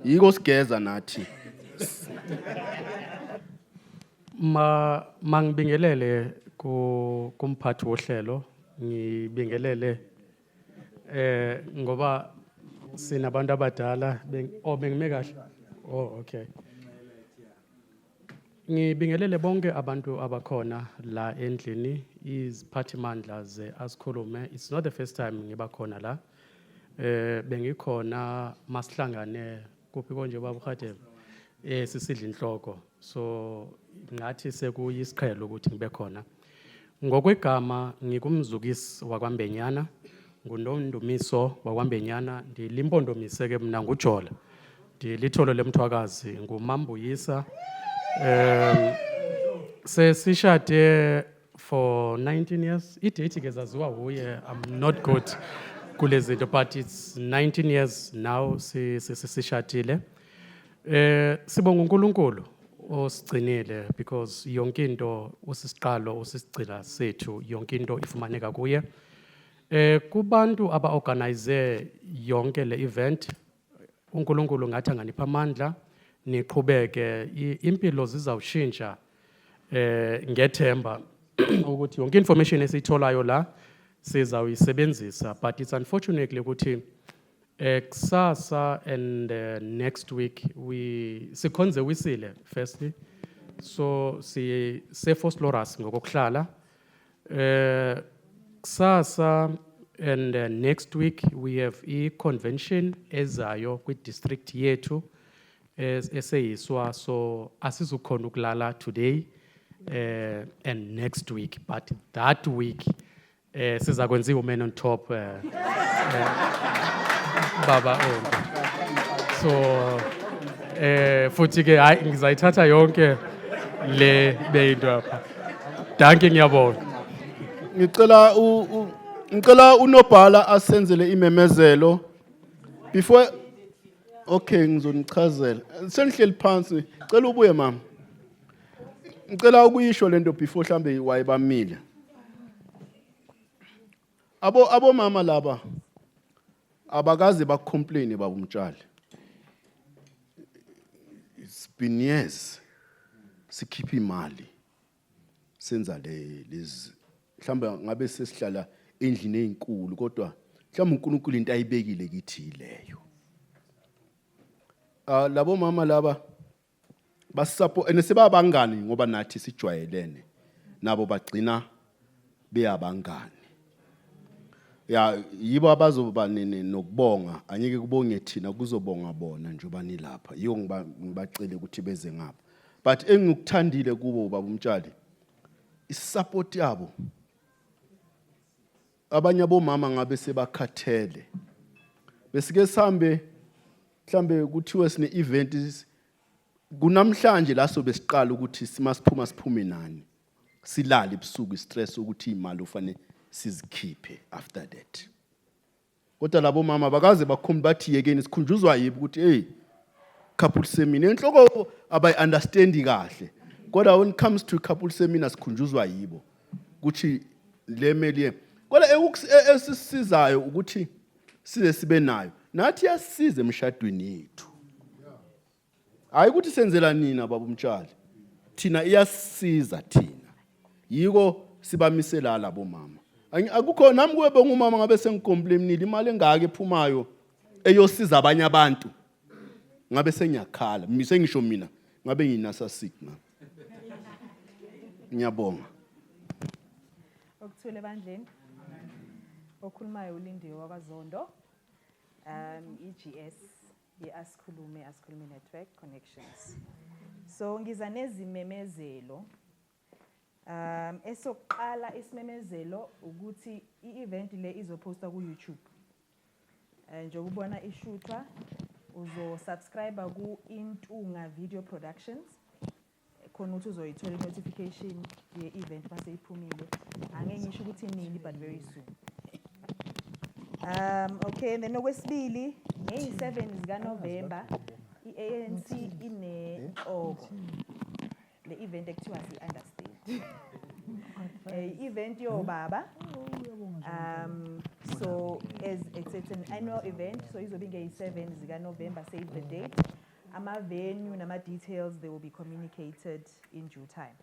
Yiko sigeza nathi. Mangibingelele kumphathi wohlelo ngibingelele ngoba sinabantu abadala bengime kahle. Oh okay. Ngibingelele bonke abantu abakhona la endlini iziphathimandla ze-Asikhulume. It's not the first time ngiba khona la. Bengikhona masihlangane kuphi konje baba Gadebe sisidla inhloko. So ngathi sekuyisiqhelo ukuthi ngibe khona. Ngokwegama ngikumzukisi wakwaMbenyana, nguNondumiso wakwaMbenyana, ndilimpondomise ke mina nguJola. Ndilitholo lemthwakazi ngumambuyisa. Sesishade for 19 years. Idate ke zaziwa huye. I'm not good. kule zinto, but it's 19 years now sishadile. Sibonga uNkulunkulu osigcinile because yonke into usisiqalo usisigcina sethu yonke into ifumaneka kuye. Kubantu aba-organize yonke le event, uNkulunkulu ngathi anganipha amandla niqhubeke impilo zizawushintsha ngethemba ukuthi yonke information esiyitholayo la sizawuyisebenzisa, but it's unfortunately ukuthi kusasa and next week sikhonze wisile firstly, so se-Vosloorus ngokokuhlala. Kusasa and next week we have i-convention ezayo kwi-district yethu eseyiswa, so asizukhona ukulala today and next week, but that week sizakwenza i-women on top baba so futhi ke hayi ngizayithatha yonke le beyinto apha. Danke, ngiyabonga. Ngicela unobhala asenzele imemezelo before. Okay, ngizonichazela. Senihleli phansi. Ngicela ubuye mama. Ngicela ukuyisho lento before mhlambe wayebamile. Abo mama laba abakaze bacomplain babumtshali. It's been years sikhipha imali senza lezi mhlambe ngabe sesihlala endlini ezinkulu kodwa mhlambe uNkulunkulu into ayibekile kithi leyo. Labo mama laba basupport nesebabangani ngoba nathi sijwayelene nabo bagcina beyabangani. Ya yibo abazoba nokubonga, anyeke kubonge thina kuzobonga bona njoba nilapha. Yiyo ngibacele ukuthi beze ngapha. But engikuthandile kubo baba umtshali isupport yabo. Abanye abomama ngabe sebakhathele. Besike sambe mhlambe kuthiwe sine event kunamhlanje la so besiqala ukuthi siphume nani. Silala ebusuku stress ukuthi imali ufanele sizikhiphe after that. Kodwa labo mama bakaze bakhomba bathi yekeni sikhunjuzwa yibo ukuthi hey couple seminar enhloko abayi understand kahle. Kodwa when it comes to couple seminar sikhunjuzwa yibo ukuthi le meli kodwa esisizayo ukuthi size sibe nayo nathi yasize emshadweni yethu. Hayi ukuthi senzela nina baba umtshali. Thina iyasiza thina. Yiko sibamisela labo mama. Akukho nami kube ngumama ngabe sengicomplainile imali engaka ephumayo eyosiza abanye abantu. Ngabe sengiyakhala, sengisho mina ngabe nginasa sick na. Ngiyabonga. Okuthule bandleni. Okhulumayo uLindiwe wakwaZondo. EGS Asikhulume Network Connections. So ngiza nezimemezelo. Esokuqala isimemezelo ukuthi i-event le izoposta ku YouTube. Njengoba ubona ishootwa uzo-subscribe ku Intunga Video Productions. Khona ukuthi uzoyithola i-notification ye-event base iphumile. Angeke ngisho ukuthi nini but very soon. Okay, and then okwesibili nge-7 zika November i-ANC ine le event ekuthiwa si-understand. Event yo baba. So as it's an annual event, so izobe nge-7 zika November, save the date. Ama venue nama details they will be communicated in due time.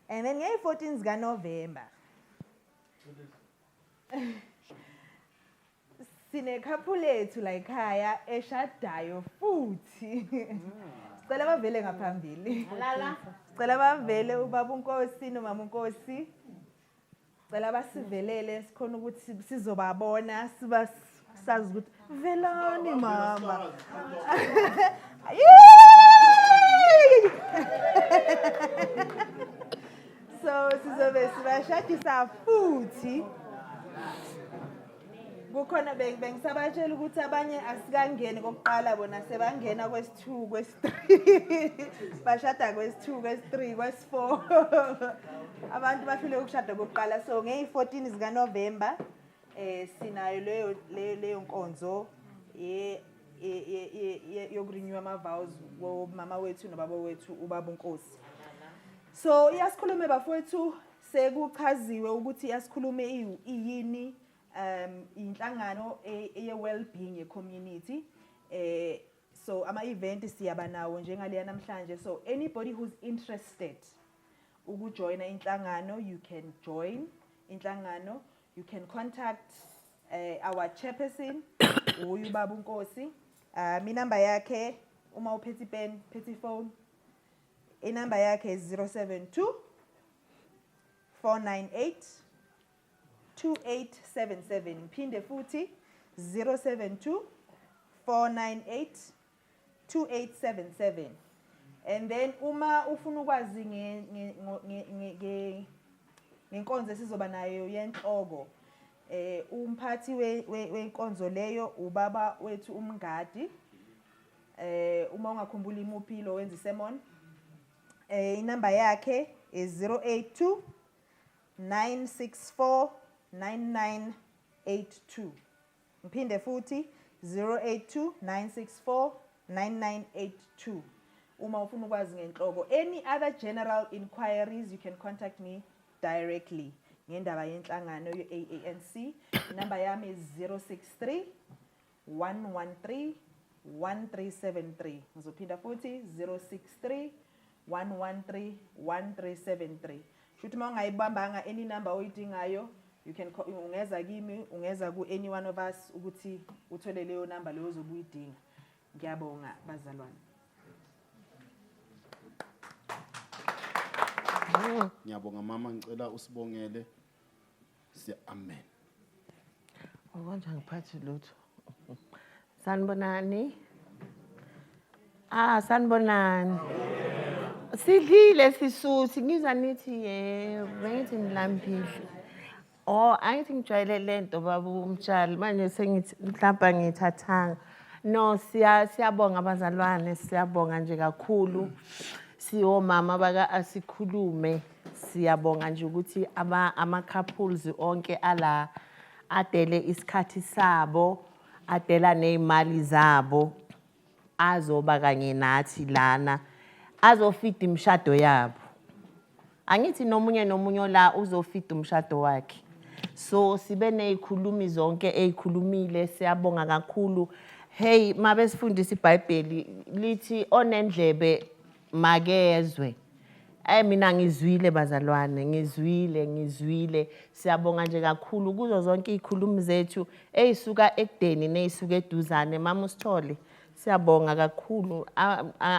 And then nge-14 zika November. Sine couple lethu la ekhaya eshadayo futhi. Sicela bavele ngaphambili. Sicela bavele ubaba uNkosi nomama uNkosi. Sicela basivelele sikhona ukuthi sizobabona sazi ukuthi velani mama. So sizobe sibashadisa futhi. Kukhona bengisabatshela ukuthi abanye asikangeni kokuqala bona sebangena kwesi2 kwesi3 bashada kwesi2 kwesi3 kwesi4 abantu bafile ukushada kokuqala so nge-14 zika November sinayo leyo nkonzo yokurenew ama-vows womama wethu nobaba wethu ubaba uNkosi. So iyasikhulume bafowethu sekuchaziwe ukuthi iyasikhulume iyini inhlangano ye-well-being ye-community. So ama-event siyaba nawo njengaleya namhlanje. So anybody who's interested ukujoyina inhlangano, you can join inhlangano. You can contact our chairperson ubaba uNkosi. Inamba yakhe uma uphethe pen, phethe phone. Inamba yakhe is 072 498 2877. Phinde futhi 072 498 2877. And then uma ufuna ukwazi ngenkonzo esizoba nayo yenhloko, umphathi wenkonzo leyo ubaba wethu uMngadi. Uma ungakhumbula imuphilo wenza isermon, inamba yakhe is 082 964 9982. Ngiphinde futhi 082 964 9982. Uma ufuna ukwazi ngenhloko. Any other general inquiries, you can contact me directly. Ngendaba yenhlangano ye-ANC. Inamba yami is 063 113 1373. Ngizophinda futhi 063 113 1373. Shuthi uma ungayibambanga any number oyidingayo, you can ungeza kimi, ungeza ku any one of us ukuthi uthole leyo number leyo ozobe uyidinga. Ngiyabonga bazalwane. Ngiyabonga mama, ngicela usibongele. Amen. Okonje ngiphathi lutho. Sanibonani. Sanibonani. Sidlile sisuthi ngizwa nithi bengithi ngilambile. Angithi ngijwayele lento baba umtshali manje sengithi mhlawumbe ngithathanga. No, siyabonga abazalwane, siyabonga nje kakhulu. Siyomama baka asikhulume. Siyabonga nje ukuthi ama-couples onke ala adele isikhathi sabo, adela nezimali zabo, azoba kanye nathi lana, azofida imshado yabo. Angithi nomunye la uzofida umshado wakhe. So sibe nezikhulumi zonke ezikhulumile, siyabonga kakhulu. Hey, mabe sifundisa iBhayibheli lithi onendlebe makezwe. Mina ngizwile bazalwane, ngizwile. Siyabonga nje kakhulu kuzo zonke izikhulumi zethu ezisuka ekudeni nezisuka eduzane. Mama uSithole, siyabonga kakhulu.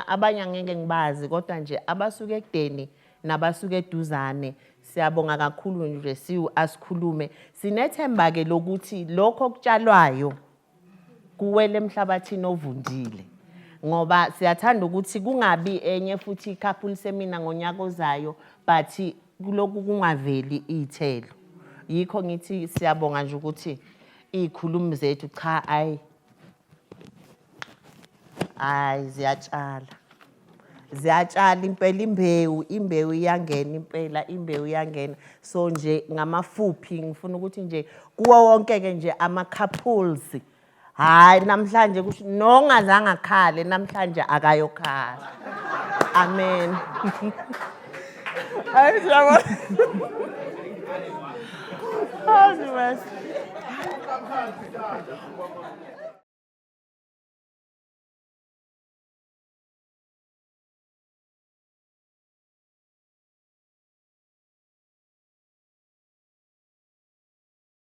Abanye angeke ngibazi kodwa nje abasuka ekudeni nabasuka eduzane. Siyabonga kakhulu nje asikhulume. Sinethemba ke lokuthi lokho okutshalwayo kuwele emhlabathini ovundile. Ngoba siyathanda ukuthi kungabi enye futhi couple semina ngonyaka ozayo but kuloku kungaveli izithelo. Yikho ngithi siyabonga nje ukuthi izikhulumi zethu cha ziyatshala impela imbewu iyangena impela imbewu iyangena. So nje ngamafuphi ngifuna ukuthi nje kuwo wonke ke nje ama-couples hayi namhlanje kusho nongazange akhale namhlanje akayokhala. Amen. Hayi